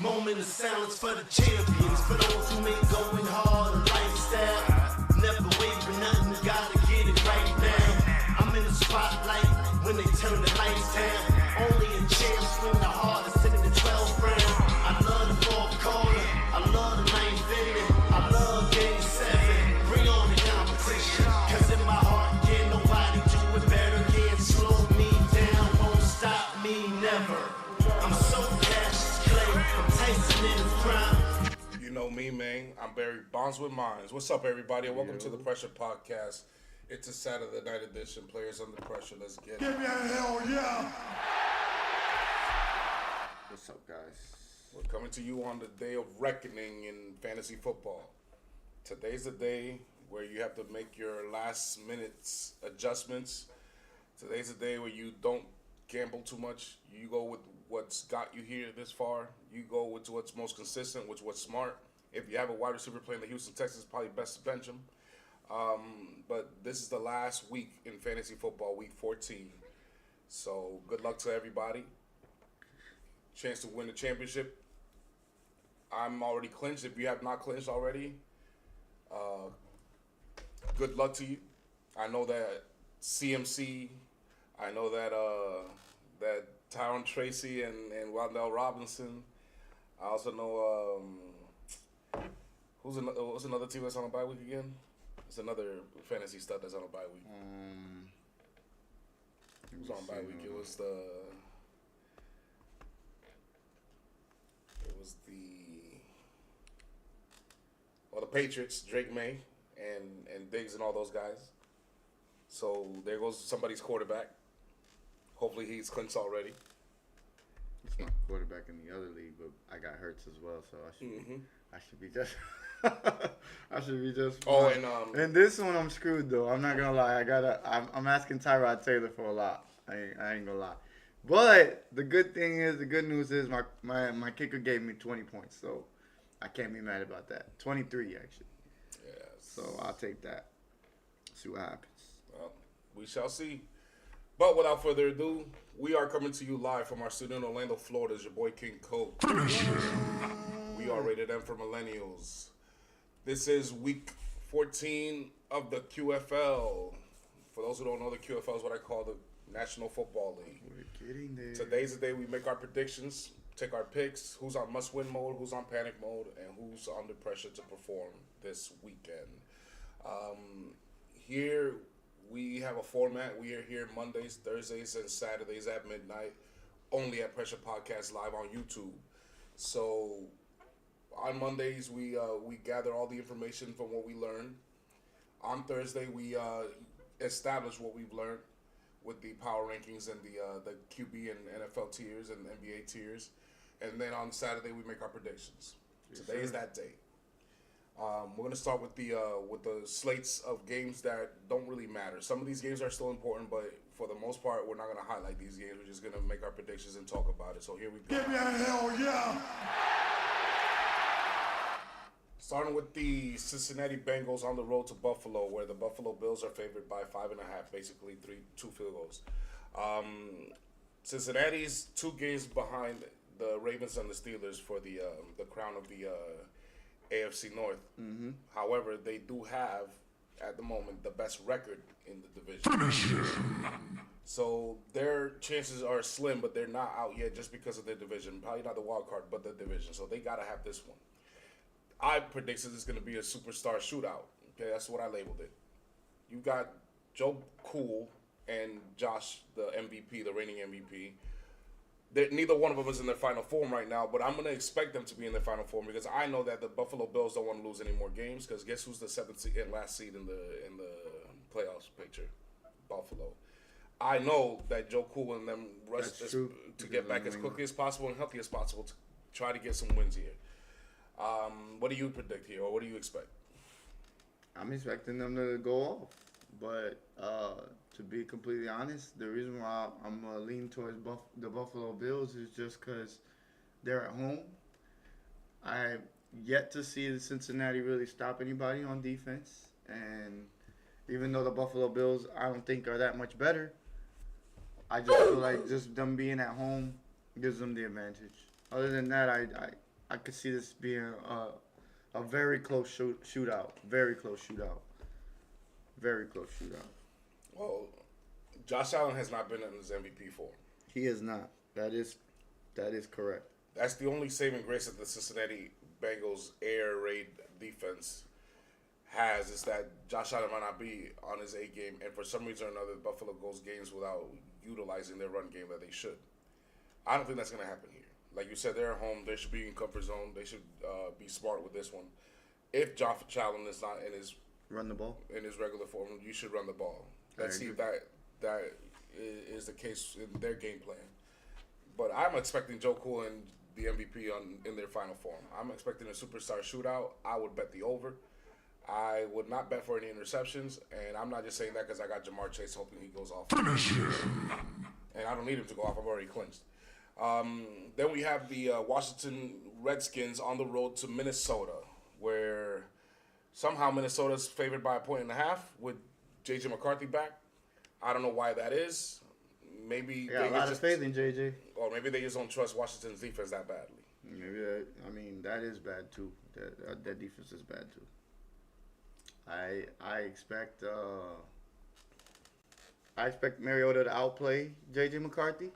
Moment of silence for the champions, for those who make going hard a lifestyle. Never wait for nothing, gotta get it right now. I'm in the spotlight when they turn the lights down. Only a champ swing the hardest in the 12th round. I love the fourth quarter, I love the ninth inning, I love game 7. Bring on the competition, cause in my heart, yeah, nobody do it better. Can't slow me down, won't stop me, never. I'm so Cassius Clay, I'm Tyson in his prime. You know me, man. I'm Barry Bonds with Minds. What's up, everybody? And welcome to the Pressure Podcast. It's a Saturday night edition. Players under pressure. Let's get it. Give me a hell yeah! What's up, guys? We're coming to you on the day of reckoning in fantasy football. Today's the day where you have to make your last minutes adjustments. Today's the day where you don't gamble too much. You go with what's got you here this far. You go with what's most consistent, what's smart. If you have a wide receiver playing the Houston Texans, probably best to bench him. But this is the last week in fantasy football, week 14. So good luck to everybody. Chance to win the championship. I'm already clinched. If you have not clinched already, good luck to you. I know that CMC, I know that that Tyron Tracy and Wandell Robinson. I also know who's another team that's on a bye week again? It's another fantasy stud that's on a bye week. Who's on bye week? It was the Patriots, Drake May and Diggs and all those guys. So there goes somebody's quarterback. Hopefully he's clinched already. It's my quarterback in the other league, but I got Hurts as well, so I should be just I should be just fine. Oh, and and this one I'm screwed though. I'm not gonna lie. I'm asking Tyrod Taylor for a lot. I ain't gonna lie. But the good news is my kicker gave me 20 points, so I can't be mad about that. 23 actually. yes. So I'll take that. See what happens. Well, we shall see. But without further ado, we are coming to you live from our studio in Orlando, Florida. It's your boy King Cole. We are rated M for millennials. This is week 14 of the QFL. For those who don't know, the QFL is what I call the National Football League. We're getting there. Today's the day we make our predictions, take our picks, who's on must-win mode, who's on panic mode, and who's under pressure to perform this weekend. Here we have a format. We are here Mondays, Thursdays, and Saturdays at midnight, only at Pressure Podcast Live on YouTube. So on Mondays, we gather all the information from what we learned. On Thursday, we establish what we've learned with the power rankings and the QB and NFL tiers and NBA tiers. And then on Saturday, we make our predictions. Today is that day. We're going to start with the slates of games that don't really matter. Some of these games are still important, but for the most part, we're not going to highlight these games. We're just going to make our predictions and talk about it. So here we go. Give me a hell yeah! Starting with the Cincinnati Bengals on the road to Buffalo, where the Buffalo Bills are favored by 5.5, basically two field goals. Cincinnati's 2 games behind the Ravens and the Steelers for the crown of the AFC North. However, they do have, at the moment, the best record in the division. So their chances are slim, but they're not out yet just because of their division. Probably not the wild card, but the division. So they got to have this one. I predicted it's going to be a superstar shootout. Okay, that's what I labeled it. You got Joe Cool and Josh, the MVP, the reigning MVP. Neither one of them is in their final form right now, but I'm going to expect them to be in their final form because I know that the Buffalo Bills don't want to lose any more games because guess who's the 7th seed and last seed in the playoffs picture? Buffalo. I know that Joe Cool and them rush to get back as quickly as possible and healthy as possible to try to get some wins here. What do you predict here, or what do you expect? I'm expecting them to go off, but to be completely honest, the reason why I'm leaning towards the Buffalo Bills is just because they're at home. I yet to see Cincinnati really stop anybody on defense, and even though the Buffalo Bills I don't think are that much better, I just feel like just them being at home gives them the advantage. Other than that, I could see this being a very close shootout. Very close shootout. Very close shootout. Well, Josh Allen has not been in his MVP form. He is not. That is correct. That's the only saving grace that the Cincinnati Bengals air raid defense has, is that Josh Allen might not be on his A game, and for some reason or another, Buffalo goes games without utilizing their run game that they should. I don't think that's going to happen here. Like you said, they're at home. They should be in comfort zone. They should be smart with this one. If Josh Allen is not in his regular form, you should run the ball. Let's see if that is the case in their game plan. But I'm expecting Joe Cool and the MVP in their final form. I'm expecting a superstar shootout. I would bet the over. I would not bet for any interceptions, and I'm not just saying that because I got Jamar Chase hoping he goes off. Finish him. And I don't need him to go off. I've already clinched. Then we have the Washington Redskins on the road to Minnesota, where somehow Minnesota's favored by 1.5 with J.J. McCarthy back. I don't know why that is. Maybe I got a lot of faith in JJ. Or maybe they just don't trust Washington's defense that badly. Maybe that is bad too. That defense is bad too. I expect Mariota to outplay JJ McCarthy,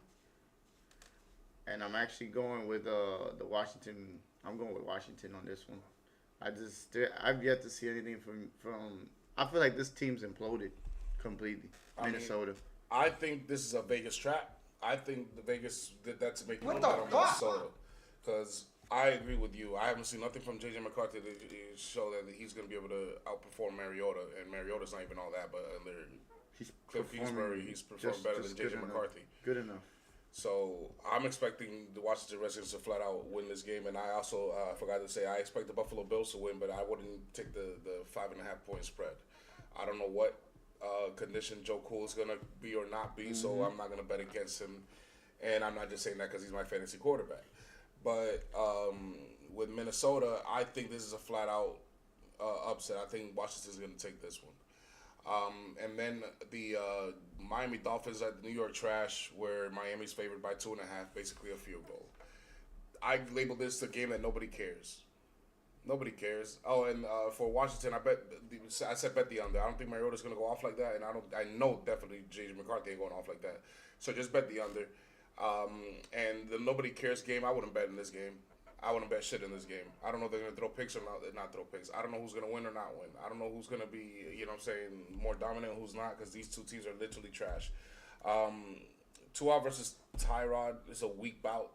and I'm actually going with the Washington. I'm going with Washington on this one. I've yet to see anything from. I feel like this team's imploded completely. Minnesota. I think this is a Vegas trap. I think the Vegas did that to make a What little the bet on fuck? Minnesota. Because I agree with you. I haven't seen nothing from J.J. McCarthy to show that he's going to be able to outperform Mariota. And Mariota's not even all that, but under Cliff Kingsbury, he's performed better than J.J. McCarthy. Good enough. So I'm expecting the Washington Redskins to flat out win this game. And I also forgot to say I expect the Buffalo Bills to win, but I wouldn't take the 5.5 point spread. I don't know what condition Joe Cool is going to be or not be, so I'm not going to bet against him. And I'm not just saying that because he's my fantasy quarterback. But with Minnesota, I think this is a flat-out upset. I think Washington's going to take this one. And then the Miami Dolphins at the New York Trash, where Miami's favored by 2.5, basically a field goal. I label this a game that nobody cares. Nobody cares. Oh, and for Washington, I said bet the under. I don't think Mariota's going to go off like that, and I know definitely J.J. McCarthy ain't going off like that. So just bet the under. And the nobody cares game, I wouldn't bet in this game. I wouldn't bet shit in this game. I don't know if they're going to throw picks or not throw picks. I don't know who's going to win or not win. I don't know who's going to be, more dominant and who's not, because these two teams are literally trash. Tua versus Tyrod is a weak bout,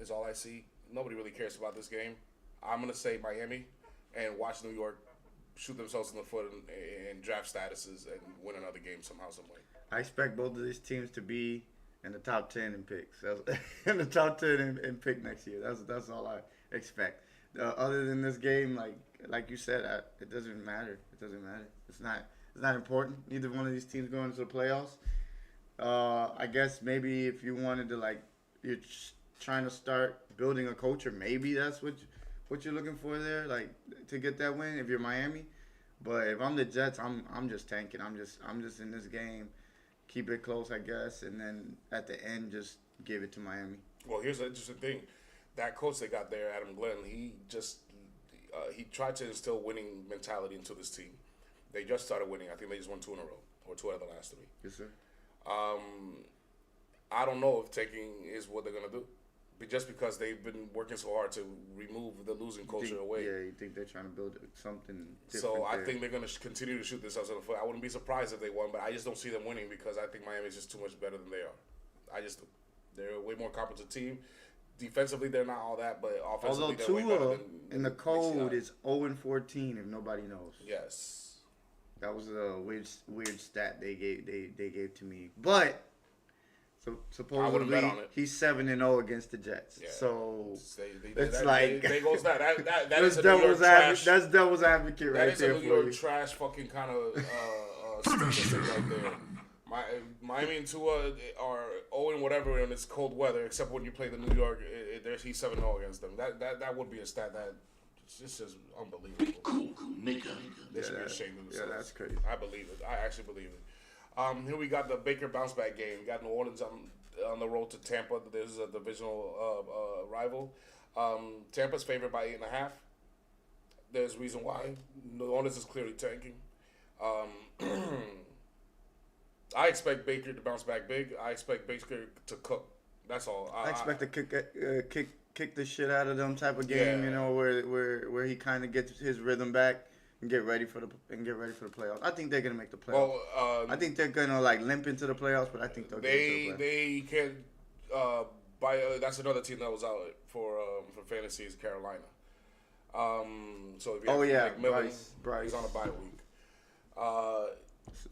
is all I see. Nobody really cares about this game. I'm going to say Miami and watch New York shoot themselves in the foot and draft statuses and win another game somehow, some way. I expect both of these teams to be in the top 10 in picks. In the top 10 in pick next year. That's all I expect. Other than this game, like you said, it doesn't matter. It doesn't matter. It's not important. Neither one of these teams going into the playoffs. I guess maybe if you wanted to, you're trying to start building a culture, maybe that's what you're looking for there, to get that win if you're Miami. But if I'm the Jets, I'm just tanking. I'm just in this game, keep it close, I guess, and then at the end just give it to Miami. Well, here's the interesting thing: that coach they got there, Adam Glenn, he tried to instill winning mentality into this team. They just started winning. I think they just won 2 in a row, or 2 out of the last 3. Yes, sir. I don't know if taking is what they're gonna do. Just because they've been working so hard to remove the losing culture away. Yeah, you think they're trying to build something different. So I think they're going to continue to shoot themselves in the foot. I wouldn't be surprised if they won, but I just don't see them winning because I think Miami's just too much better than they are. I just do. They're a way more competent team. Defensively, they're not all that, but offensively, they're way better Tua than in the code is 0-14 if nobody knows. Yes. That was a weird stat they gave to me. But supposedly he's 7-0 against the Jets. Yeah. So they goes that that's is a New York trash. That's devil's advocate right there for you. That is a New York trash fucking kind of statistic right there. Miami and Tua are 0 and whatever in this cold weather, except when you play the New York. He's 7-0 against them. That would be a stat that it's just unbelievable. They should be ashamed of themselves. Yeah, that's crazy. I believe it. I actually believe it. Here we got the Baker bounce back game. We got New Orleans on the road to Tampa. This is a divisional rival. Tampa's favored by 8.5. There's a reason why. New Orleans is clearly tanking. I expect Baker to bounce back big. I expect Baker to cook. That's all. I expect to kick the shit out of them type of game. Yeah. You know, where he kind of gets his rhythm back and get ready for the playoffs. I think they're gonna make the playoffs. Well, I think they're gonna like limp into the playoffs, but I think they'll get into the playoffs. they can that's another team that was out for fantasy is Carolina. So if you have Bryce. he's on a bye week.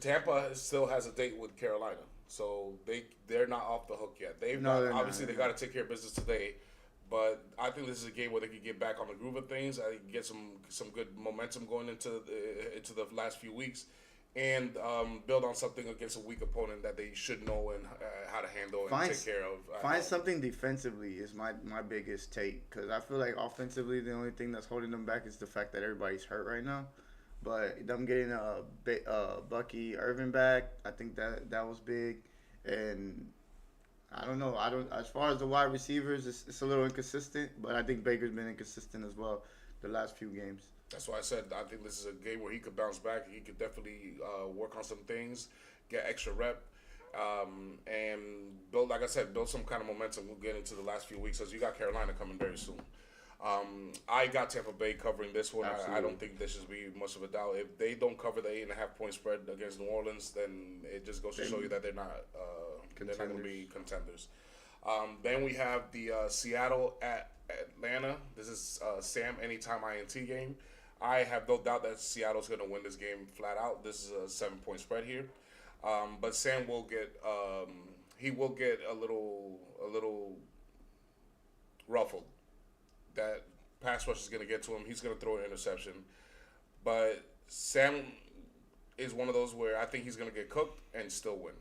Tampa still has a date with Carolina, so they're not off the hook yet. They got to take care of business today, but I think this is a game where they could get back on the groove of things. I think get some good momentum going into the last few weeks, and build on something against a weak opponent that they should know and how to handle and take care of. Find something defensively is my biggest take, because I feel like offensively the only thing that's holding them back is the fact that everybody's hurt right now. But them getting Bucky Irvin back, I think that was big, and I don't know. As far as the wide receivers, it's a little inconsistent, but I think Baker's been inconsistent as well the last few games. That's why I said I think this is a game where he could bounce back. He could definitely work on some things, get extra rep, and build some kind of momentum. We'll get into the last few weeks as you got Carolina coming very soon. I got Tampa Bay covering this one. I don't think there should be much of a doubt. If they don't cover the 8.5 point spread against New Orleans, then it just goes to show you that they're not going to be contenders. Then we have the Seattle at Atlanta. This is Sam Anytime INT game. I have no doubt that Seattle's going to win this game flat out. This is a 7-point spread here, but Sam will get a little ruffled. That pass rush is going to get to him. He's going to throw an interception. But Sam is one of those where I think he's going to get cooked and still win.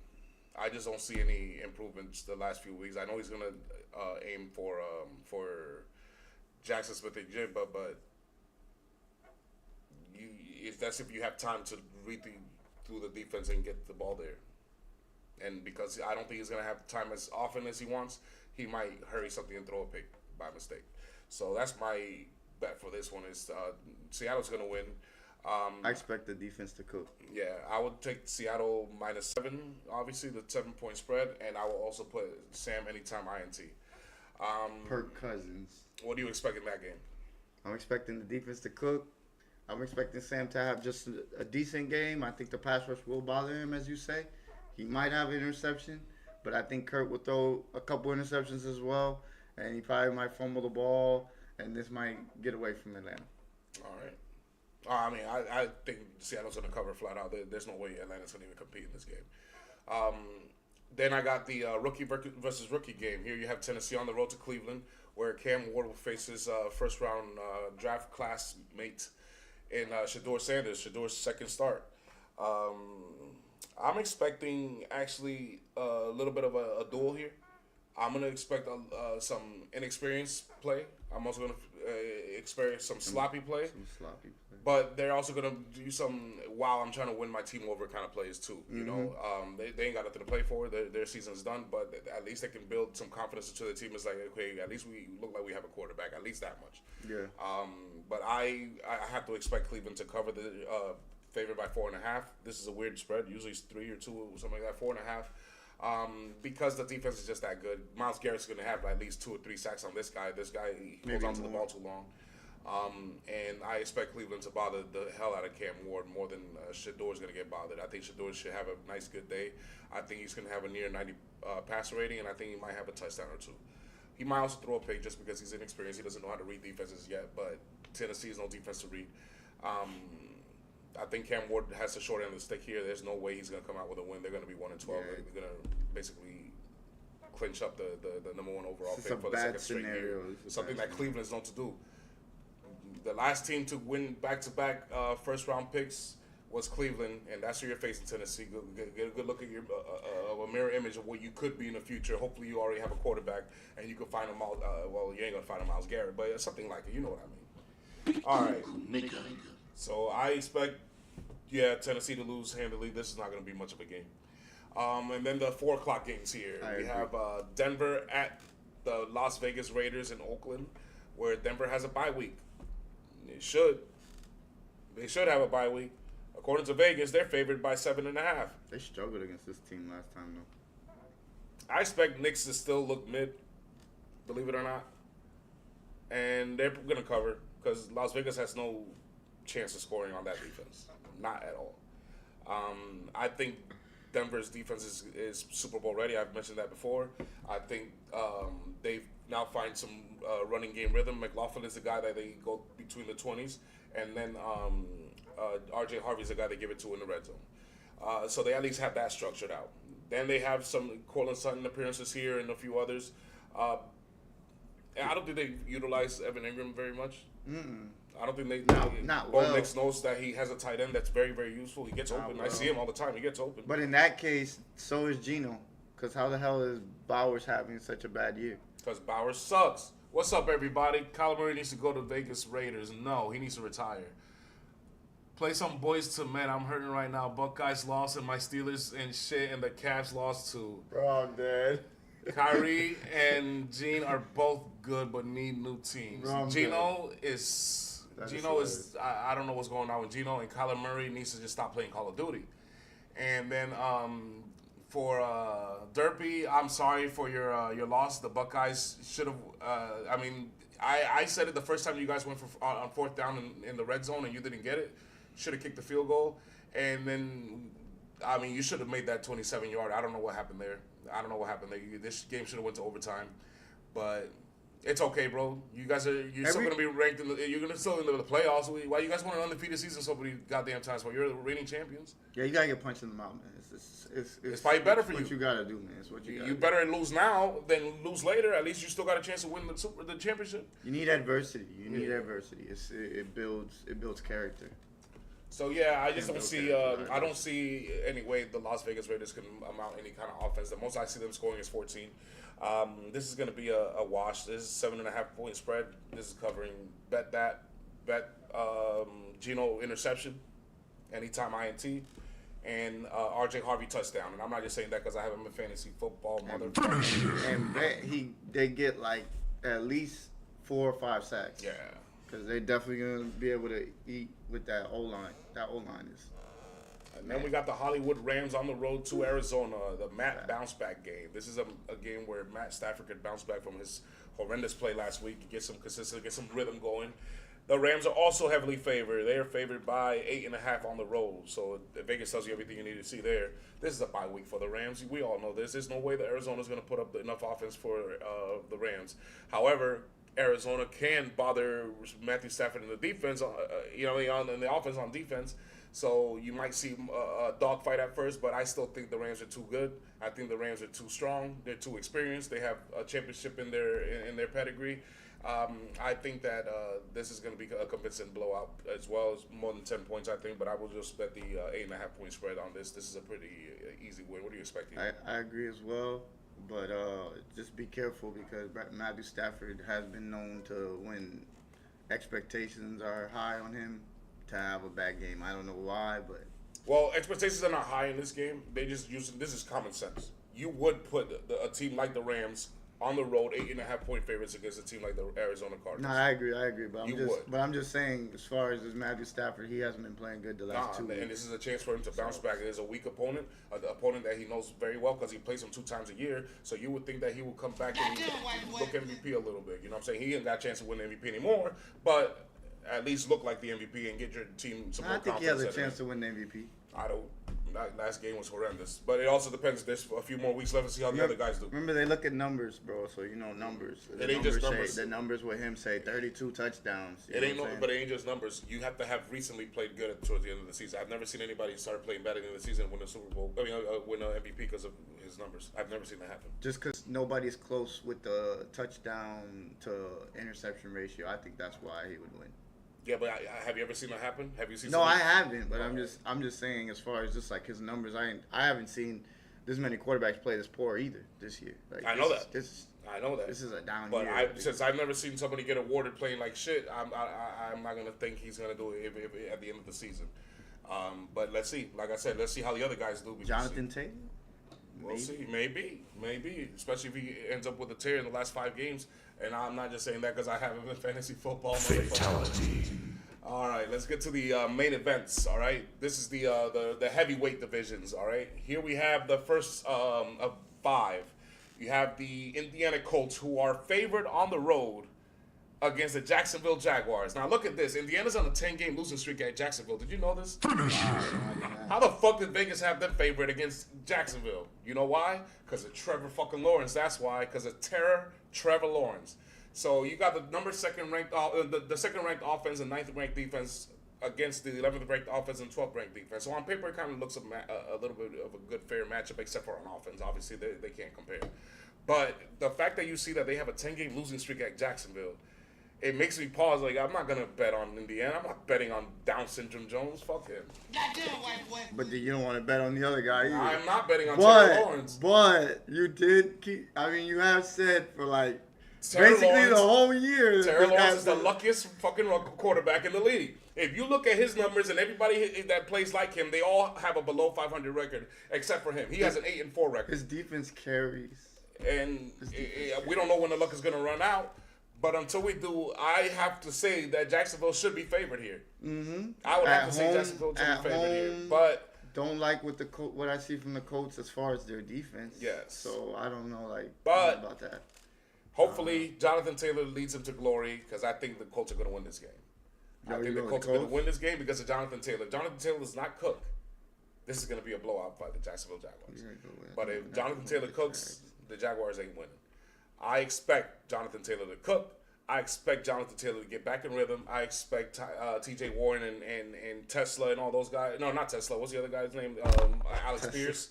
I just don't see any improvements the last few weeks. I know he's going to aim for Jackson Smith-Njigba, but that's if you have time to read through the defense and get the ball there. And because I don't think he's going to have time as often as he wants, he might hurry something and throw a pick by mistake. So that's my bet for this one is Seattle's going to win. I expect the defense to cook. Yeah, I would take Seattle -7, obviously, the 7-point spread, and I will also put Sam Anytime INT. Kirk Cousins. What do you expect in that game? I'm expecting the defense to cook. I'm expecting Sam to have just a decent game. I think the pass rush will bother him, as you say. He might have an interception, but I think Kirk will throw a couple interceptions as well. And he probably might fumble the ball, and this might get away from Atlanta. All right. I mean, I think Seattle's going to cover flat out. There's no way Atlanta's going to even compete in this game. Then I got the rookie versus rookie game. Here you have Tennessee on the road to Cleveland, where Cam Ward will face his first-round draft classmate in Shedeur Sanders, Shedor's second start. I'm expecting, actually, a little bit of a duel here. I'm going to expect some inexperienced play. I'm also going to experience some sloppy play. But they're also going to do some, wow, I'm trying to win my team over kind of plays too. You know, they ain't got nothing to play for. Their season's done, but at least they can build some confidence into the team. It's like, okay, at least we look like we have a quarterback, at least that much. Yeah. But I have to expect Cleveland to cover the favored by 4.5. This is a weird spread. Usually it's 3 or 2 or something like that, 4.5. Because the defense is just that good. Myles Garrett's going to have at least 2 or 3 sacks on this guy. This guy holds on to the ball too long. And I expect Cleveland to bother the hell out of Cam Ward more than Shedor's going to get bothered. I think Shedeur should have a nice, good day. I think he's going to have a near 90 passer rating, and I think he might have a touchdown or 2. He might also throw a pick just because he's inexperienced. He doesn't know how to read defenses yet, but Tennessee is no defense to read. I think Cam Ward has the short end of the stick here. There's no way he's going to come out with a win. They're going to be 1-12. Yeah. They're going to basically clinch up the number 1 overall pick for the second straight year. Something that Cleveland's known to do. The last team to win back-to-back first-round picks was Cleveland, and that's who you're facing, Tennessee. Get a good look at your a mirror image of what you could be in the future. Hopefully you already have a quarterback, and you can find him out. Well, you ain't going to find a Myles Garrett, but something like it. You know what I mean. All right. So I expect, Tennessee to lose handily. This is not going to be much of a game. And then the 4 o'clock games here. We have Denver at the Las Vegas Raiders in Oakland, where Denver has a bye week. It should. They should have a bye week. According to Vegas, they're favored by 7.5. They struggled against this team last time, though. I expect Knicks to still look mid, believe it or not. And they're going to cover because Las Vegas has no chance of scoring on that defense. Not at all. I think Denver's defense is Super Bowl ready. I've mentioned that before. I think they've now find some running game rhythm. McLaughlin is the guy that they go between the 20s. And then R.J. Harvey's the guy they give it to in the red zone. So they at least have that structured out. Then they have some Cortland Sutton appearances here and a few others. I don't think they utilize Evan Ingram very much. I don't think they not Bo well. Nix knows that he has a tight end that's very, very useful. He gets open. well. I see him all the time. He gets open. But in that case, so is Geno. Because how the hell is Bowers having such a bad year? Because Bowers sucks. What's up, everybody? Kyler Murray needs to go to Vegas Raiders. No, he needs to retire. Play some Boys to Men. I'm hurting right now. Buckeyes lost and my Steelers and shit, and the Cavs lost too. Bro, I'm dead. Kyrie and Gene are both good, but need new teams. Bro, I'm Geno is... That Geno is is I don't know what's going on with Geno, and Kyler Murray needs to just stop playing Call of Duty. And then for Derpy, I'm sorry for your loss. The Buckeyes should have. I said it the first time you guys went for on fourth down in the red zone and you didn't get it. Should have kicked the field goal, and then you should have made that 27-yard. I don't know what happened there. This game should have went to overtime, but. It's okay, bro. You're still gonna be ranked. You're gonna still in the playoffs. Why you guys want an undefeated season so many goddamn times? Well, you're the reigning champions. Yeah, you gotta get punched in the mouth, man. It's probably better for what you. you gotta do, man. It's what you gotta You do. better lose now than lose later. At least you still got a chance to win the championship. You need adversity. Adversity. It builds character. So yeah, I just Can't don't see. build character. I don't see any way the Las Vegas Raiders can amount any kind of offense. The most I see them scoring is 14. This is going to be a wash. This is 7.5 point spread. This is covering bet Geno interception, anytime INT, and R.J. Harvey touchdown. And I'm not just saying that because I have him in fantasy football, motherfucker. And bet they get like at least 4 or 5 sacks. Yeah. Because they definitely gonna be able to eat with that O line. That O line is. And then we got the Hollywood Rams on the road to Arizona, the Matt bounce back game. This is a game where Matt Stafford could bounce back from his horrendous play last week, get some consistency, get some rhythm going. The Rams are also heavily favored. They are favored by 8.5 on the road. So Vegas tells you everything you need to see there. This is a bye week for the Rams. We all know this. There's no way that Arizona's going to put up enough offense for the Rams. However, Arizona can bother Matthew Stafford in the defense, in the offense on defense. So you might see a dogfight at first, but I still think the Rams are too good. I think the Rams are too strong. They're too experienced. They have a championship in their pedigree. I think that this is going to be a convincing blowout as well as more than 10 points, I think. But I will just bet the 8.5 point spread on this. This is a pretty easy win. What do you expect? I agree as well. But just be careful because Matthew Stafford has been known to, when expectations are high on him, to have a bad game. I don't know why, but... Well, expectations are not high in this game. They just use this is common sense. You would put a team like the Rams on the road, 8.5 point favorites against a team like the Arizona Cardinals. No, I agree. But would. I'm just saying, as far as Matthew Stafford, he hasn't been playing good the last 2 weeks. And this is a chance for him to bounce back. It is a weak opponent, an opponent that he knows very well because he plays him 2 times a year. So you would think that he will come back and look MVP a little bit. You know what I'm saying? He ain't got a chance to win the MVP anymore, but at least look like the MVP and get your team some more I think he confidence. has a chance to win the MVP. I don't. That last game was horrendous, but it also depends. There's a few more weeks left to see how the other guys do. Remember, they look at numbers, bro. So you know numbers. It ain't just numbers. The numbers with him say 32 touchdowns. But it ain't just numbers. You have to have recently played good towards the end of the season. I've never seen anybody start playing bad at the end of the season and win a Super Bowl. Win an MVP because of his numbers. I've never seen that happen. Just because nobody's close with the touchdown to interception ratio, I think that's why he would win. Yeah, but have you ever seen that happen? Have you seen? No, I haven't. But I'm just saying, as far as just like his numbers, I haven't seen this many quarterbacks play this poor either this year. Like, I know that. I know that. This is a down but year. Since I've never seen somebody get awarded playing like shit, I'm not gonna think he's gonna do it if at the end of the season. But let's see. Like I said, let's see how the other guys do. Jonathan Taylor. We'll see. Maybe. Especially if he ends up with a tear in the last 5 games. And I'm not just saying that because I have him in fantasy football. Fatality. All right, let's get to the main events. All right, this is the heavyweight divisions. All right, here we have the first of 5. You have the Indiana Colts, who are favored on the road against the Jacksonville Jaguars. Now look at this. Indiana's on a 10-game losing streak at Jacksonville. Did you know this? How the fuck did Vegas have them favored against Jacksonville? You know why? Because of Trevor fucking Lawrence. That's why. Because of Trevor Lawrence. So you got the second ranked offense and 9th ranked defense against the 11th ranked offense and 12th ranked defense. So on paper, it kind of looks a little bit of a good, fair matchup, except for on offense. Obviously, they can't compare. But the fact that you see that they have a 10-game losing streak at Jacksonville, it makes me pause. Like, I'm not going to bet on Indiana. I'm not betting on Down Syndrome Jones. Fuck him. Goddamn white boy. But you don't want to bet on the other guy either. I'm not betting on Trevor Lawrence. But you did keep. I mean, you have said for like Trevor basically Lawrence, the whole year. Trevor Lawrence is the luckiest fucking quarterback in the league. If you look at his numbers and everybody that plays like him, they all have a below 500 record except for him. He has an 8-4 record. His defense carries. And we don't know when the luck is going to run out. But until we do, I have to say that Jacksonville should be favored here. Mm-hmm. I would have to say Jacksonville should be favored here. But don't like what I see from the Colts as far as their defense. Yes. So I don't know about that. Hopefully, Jonathan Taylor leads him to glory because I think the Colts are going to win this game. I think the Colts are going to win this game because of Jonathan Taylor. Jonathan Taylor does not cook. This is going to be a blowout by the Jacksonville Jaguars. But if Jonathan Taylor cooks, the Jaguars ain't winning. I expect Jonathan Taylor to cook. I expect Jonathan Taylor to get back in rhythm. I expect T.J. Warren and Tesla and all those guys. No, not Tesla. What's the other guy's name? Alex Pierce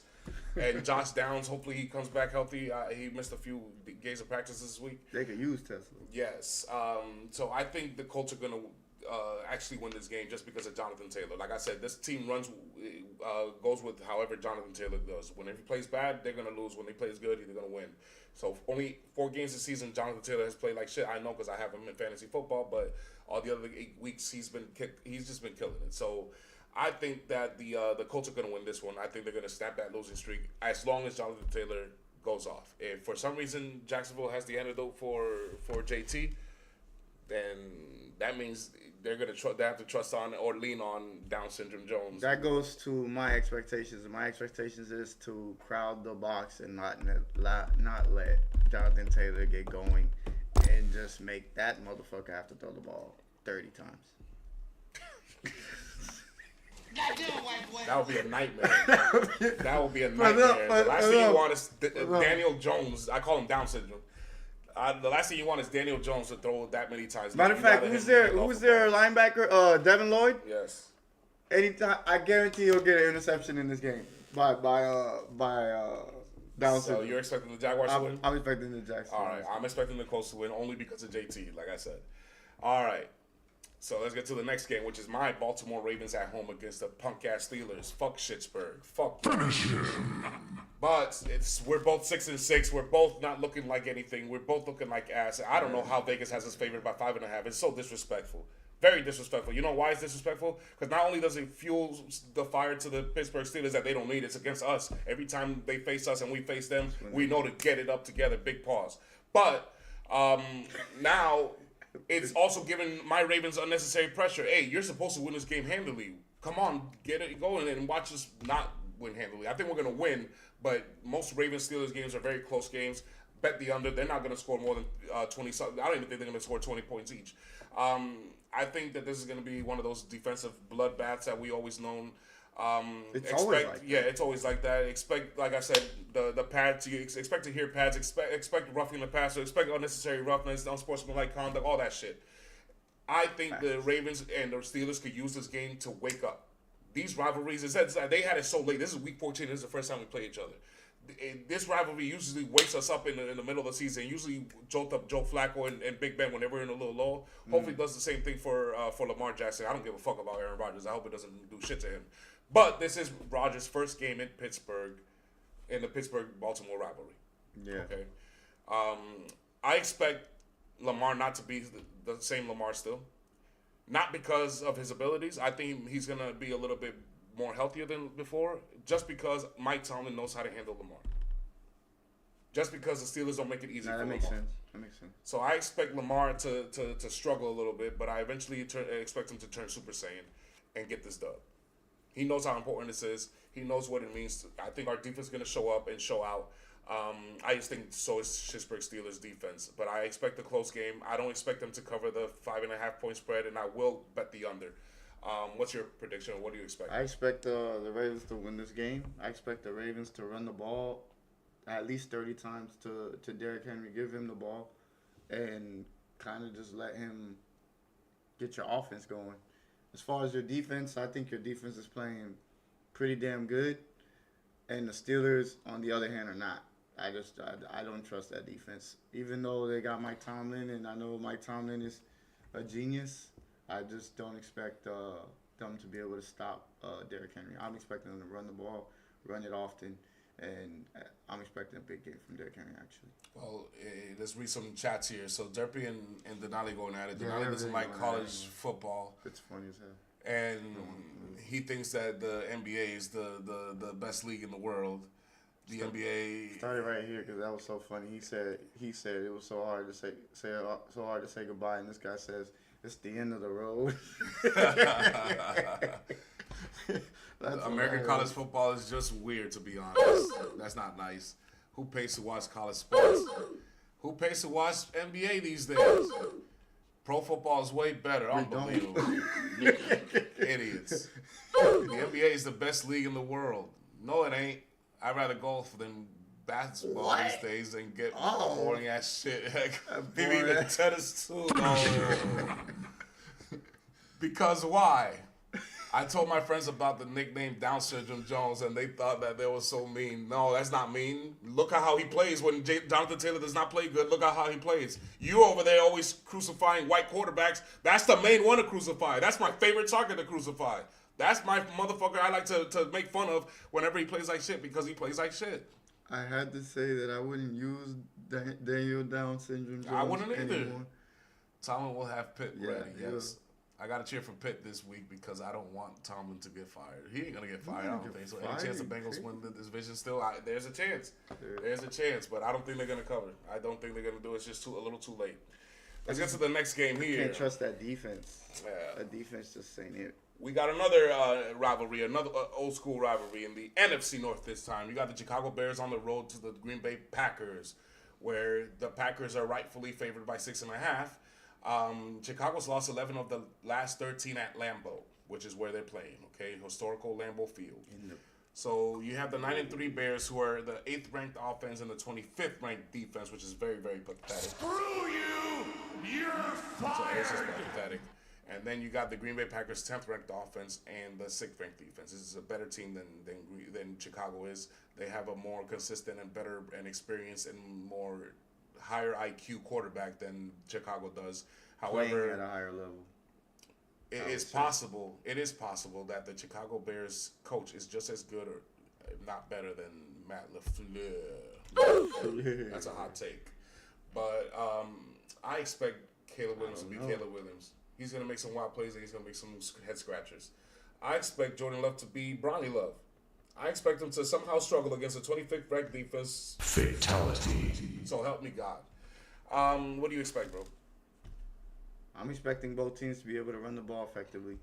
and Josh Downs. Hopefully he comes back healthy. He missed a few days of practice this week. They could use Tesla. Yes. So I think the Colts are going to actually win this game just because of Jonathan Taylor. Like I said, this team goes with however Jonathan Taylor does. When he plays bad, they're going to lose. When he plays good, they're going to win. So only 4 games this season, Jonathan Taylor has played like shit. I know because I have him in fantasy football, but all the other 8 weeks he's just been killing it. So I think that the Colts are going to win this one. I think they're going to snap that losing streak as long as Jonathan Taylor goes off. If for some reason Jacksonville has the antidote for JT, then that means they have to trust on or lean on Down Syndrome Jones. That goes to my expectations. My expectations is to crowd the box and not let Jonathan Taylor get going and just make that motherfucker have to throw the ball 30 times. Goddamn white boy. That would be a nightmare. That would be a nightmare. The last thing you want is Daniel Jones. I call him Down Syndrome. The last thing you want is Daniel Jones to throw that many times. Matter of fact, who's their linebacker? Devin Lloyd? Yes. Anytime, I guarantee he'll get an interception in this game by Down Syndrome. So you're expecting the Jaguars to win? I'm expecting the Jaguars. All right, I'm expecting the Colts to win only because of JT, like I said. All right. So let's get to the next game, which is my Baltimore Ravens at home against the punk-ass Steelers. Fuck Schittsburg. Fuck them. But we're both 6-6. We're both not looking like anything. We're both looking like ass. I don't know how Vegas has us favored by 5.5. It's so disrespectful. Very disrespectful. You know why it's disrespectful? Because not only does it fuel the fire to the Pittsburgh Steelers that they don't need, it's against us. Every time they face us and we face them, we know to get it up together. Big pause. But now it's also giving my Ravens unnecessary pressure. Hey, you're supposed to win this game handily. Come on, get it going and watch us not win handily. I think we're going to win, but most Ravens-Steelers games are very close games. Bet the under. They're not going to score more than 20. I don't even think they're going to score 20 points each. I think that this is going to be one of those defensive bloodbaths that we always known. It's always like that. Yeah, it's always like that. Expect, like I said, the pads. You expect to hear pads. Expect roughing the passer. Expect unnecessary roughness, unsportsmanlike conduct, all that shit. I think the Ravens and the Steelers could use this game to wake up. These rivalries, they had it so late. This is week 14. This is the first time we play each other. This rivalry usually wakes us up in the middle of the season. Usually jolt up Joe Flacco and Big Ben when they're in a little low. Hopefully it does the same thing for Lamar Jackson. I don't give a fuck about Aaron Rodgers. I hope it doesn't do shit to him. But this is Rodgers' first game in Pittsburgh, in the Pittsburgh-Baltimore rivalry. Yeah. Okay. I expect Lamar not to be the same Lamar still. Not because of his abilities. I think he's going to be a little bit more healthier than before, just because Mike Tomlin knows how to handle Lamar. just because the Steelers don't make it easy Nah, for that Lamar. makes sense. That makes sense. So I expect Lamar to struggle a little bit, but I eventually expect him to turn Super Saiyan and get this dub. He knows how important this is. He knows what it means. I think our defense is going to show up and show out. I just think so is Pittsburgh Steelers defense. But I expect a close game. I don't expect them to cover the 5.5 point spread, and I will bet the under. What's your prediction? What do you expect? I expect the Ravens to win this game. I expect the Ravens to run the ball at least 30 times to Derrick Henry. Give him the ball and kind of just let him get your offense going. As far as your defense, I think your defense is playing pretty damn good. And the Steelers, on the other hand, are not. I don't trust that defense. Even though they got Mike Tomlin, and I know Mike Tomlin is a genius, I just don't expect them to be able to stop Derrick Henry. I'm expecting them to run the ball, run it often, and I'm expecting a big game from Derrick Henry, actually. Well, let's read some chats here. So Derpy and Denali going at it. Yeah, Denali they're doesn't really like going at it, college man. football, It's funny as hell. and he thinks that the NBA is the best league in the world. The NBA. Started right here because that was so funny. He said it was so hard to say goodbye, and this guy says it's the end of the road. That's American hilarious. college football is just weird, to be honest. That's not nice. Who pays to watch college sports? Who pays to watch NBA these days? Pro football is way better. Unbelievable. Idiots. The NBA is the best league in the world. No, it ain't. I'd rather golf than basketball What? these days and get Oh. boring ass shit. Maybe boring even ass- tennis too. No. Because why? I told my friends about the nickname Down Syndrome Jones, and they thought that they were so mean. No, that's not mean. Look at how he plays when Jonathan Taylor does not play good. Look at how he plays. You over there always crucifying white quarterbacks. That's the main one to crucify. That's my favorite target to crucify. That's my motherfucker I like to make fun of whenever he plays like shit because he plays like shit. I had to say that I wouldn't use Daniel Down syndrome. I wouldn't either. anymore. Tomlin will have Pitt Yeah, ready, he yes. I got to cheer for Pitt this week because I don't want Tomlin to get fired. He ain't going to get fired, I don't get think so. fired, Any chance the you Bengals crazy. win the division still? There's a chance. Yeah. There's a chance, but I don't think they're going to cover. I don't think they're going to do it. It's just a little too late. Let's get to the next game here. Can't trust that defense. Yeah. That defense just ain't it. We got another rivalry, another old school rivalry in the NFC North this time. You got the Chicago Bears on the road to the Green Bay Packers, where the Packers are rightfully favored by 6.5. Chicago's lost 11 of the last 13 at Lambeau, which is where they're playing. Okay, historical Lambeau Field. So you have the 9-3 Bears, who are the 8th ranked offense and the 25th ranked defense, which is very, very pathetic. Screw you! You're So it's just fired! pathetic. And then you got the Green Bay Packers 10th ranked offense and the 6th ranked defense. This is a better team than Chicago is. They have a more consistent and better and experienced and more higher IQ quarterback than Chicago does. Playing However, at a higher level. it would is say. possible. It is possible that the Chicago Bears coach is just as good or if not better than Matt LaFleur. That's a hot take. But I expect Caleb Williams to be Caleb Williams. He's going to make some wild plays and he's going to make some head scratchers. I expect Jordan Love to be Bronny Love. I expect him to somehow struggle against a 25th ranked defense. Fatality. So help me God. What do you expect, bro? I'm expecting both teams to be able to run the ball effectively.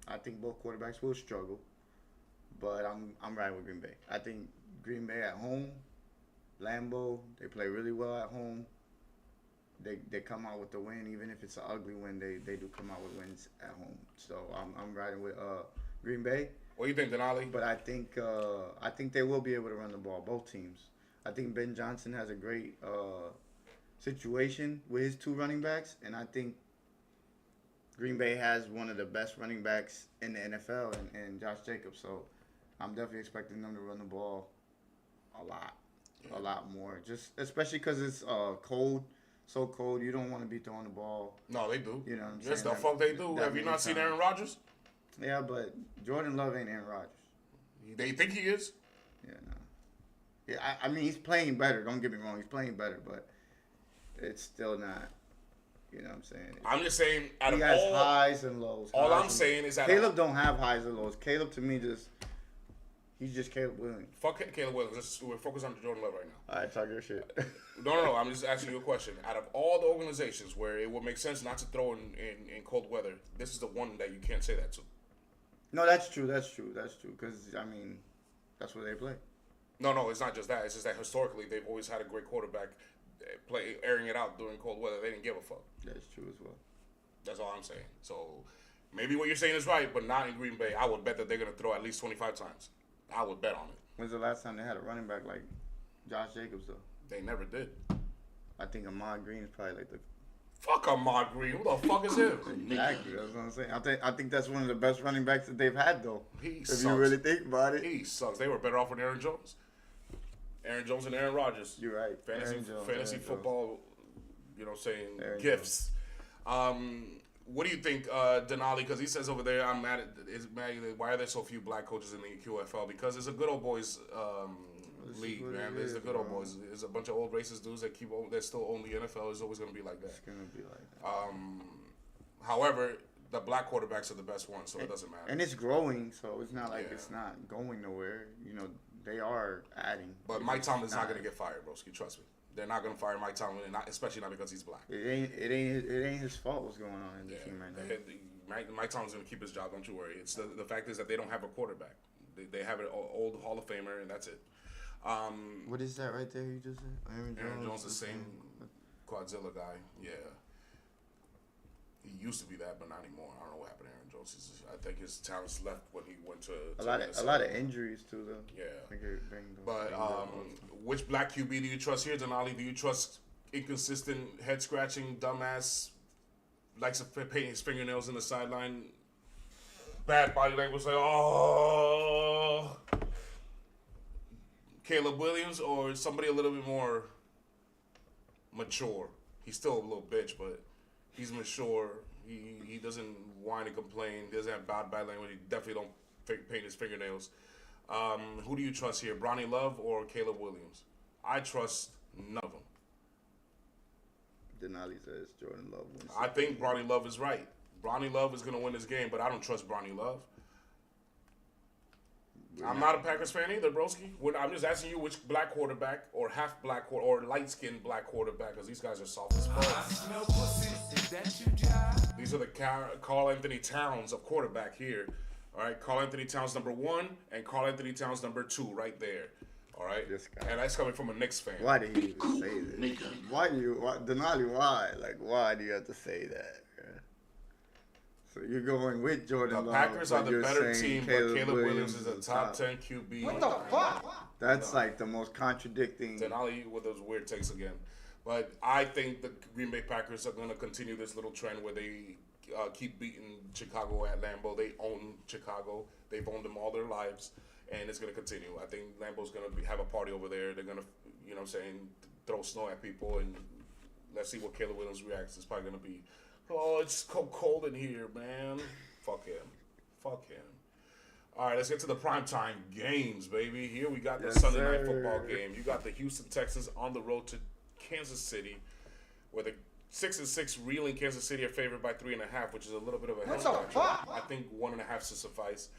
I think both quarterbacks will struggle, but I'm right with Green Bay. I think Green Bay at home, Lambeau, they play really well at home. They come out with the win, even if it's an ugly win. They do come out with wins at home. So I'm riding with Green Bay. What do you think, Denali? But I think they will be able to run the ball, both teams. I think Ben Johnson has a great situation with his two running backs, and I think Green Bay has one of the best running backs in the NFL, and Josh Jacobs. So I'm definitely expecting them to run the ball a lot more. Just especially because it's cold, so cold. You don't want to be throwing the ball. No, they do. You know what I'm Yes, saying? the fuck they do. that Have you many not seen times. Aaron Rodgers? Yeah, but Jordan Love ain't Aaron Rodgers. They think he is. Yeah, no. Yeah, I mean, he's playing better. Don't get me wrong. He's playing better, but it's still not, you know what I'm saying? I'm just saying, out He of has all, highs and lows. all highs I'm and saying is that Caleb don't have highs and lows. Caleb, to me, He's just Caleb Williams. Fuck Caleb Williams. We're focused on Jordan Love right now. All right, talk your shit. No. I'm just asking you a question. Out of all the organizations where it would make sense not to throw in cold weather, this is the one that you can't say that to. No, that's true. Because, I mean, that's where they play. No, it's not just that. It's just that historically they've always had a great quarterback airing it out during cold weather. They didn't give a fuck. That's true as well. That's all I'm saying. So maybe what you're saying is right, but not in Green Bay. I would bet that they're going to throw at least 25 times. I would bet on it. When's the last time they had a running back like Josh Jacobs, though? They never did. I think Ahmad Green is probably like the... Fuck Ahmad Green. Who the fuck is him? Exactly, that's what I'm saying. I think that's one of the best running backs that they've had, though. He if sucks. you really think about it. He sucks. They were better off with Aaron Jones. Aaron Jones and Aaron Rodgers. You're right. Fantasy football, you know, saying Aaron gifts. What do you think, Denali? Because he says over there, I'm mad at why are there so few black coaches in the QFL? Because it's a good old boys league, man. There's the good old boys. There's a bunch of old racist dudes that still own the NFL. It's always going to be like that. It's going to be like that. However, the black quarterbacks are the best ones, so it doesn't matter. And it's growing, so it's not like it's not going nowhere. You know, they are adding. But Mike Tomlin's not going to get fired, broski. Trust me. They're not going to fire Mike Tomlin, especially not because he's black. It ain't his fault what's going on in the team right now. Mike Tomlin's going to keep his job. Don't you worry. It's the fact is that they don't have a quarterback. They have an old Hall of Famer, and that's it. What is that right there you just said? Aaron Jones, the same Quadzilla guy. Yeah. He used to be that, but not anymore. I don't know what happened to Aaron Jones. I think his talents left when he went to a lot of injuries too, though. Yeah. But which black QB do you trust here, Denali? Do you trust inconsistent, head scratching, dumbass, likes to paint his fingernails in the sideline, bad body language, like Caleb Williams, or somebody a little bit more mature? He's still a little bitch, but he's mature. He doesn't whine and complain. He doesn't have bad language. He definitely don't paint his fingernails. Who do you trust here, Bronny Love or Caleb Williams? I trust none of them. Denali says Jordan Love wins. I think Bronny Love is right. Bronny Love is going to win this game, but I don't trust Bronny Love. I'm not a Packers fan either, broski. I'm just asking you which black quarterback or half black or light-skinned black quarterback, because these guys are soft as fuck. These are the Karl Anthony Towns of quarterback here. All right, Karl Anthony Towns number 1 and Karl Anthony Towns number 2 right there. All right, This guy. and that's coming from a Knicks fan. Why did he even say this? Denali, why? Like, why do you have to say that? Man? So you're going with Jordan The Love. Packers are but the you're better saying team, but Caleb Williams is a top 10 QB. What the fuck? That's like the most contradicting. Denali with those weird takes again. But I think the Green Bay Packers are going to continue this little trend where they keep beating Chicago at Lambeau. They own Chicago. They've owned them all their lives, and it's going to continue. I think Lambeau's going to have a party over there. They're going to, you know what I'm saying, throw snow at people, and let's see what Caleb Williams reacts. It's probably going to be, oh, it's cold in here, man. Fuck him. Fuck him. All right, let's get to the primetime games, baby. Here we got the Sunday night football game. You got the Houston Texans on the road to Kansas City, where the 6-6 reeling Kansas City are favored by 3.5, which is a little bit of a head scratcher. I think 1.5 should suffice.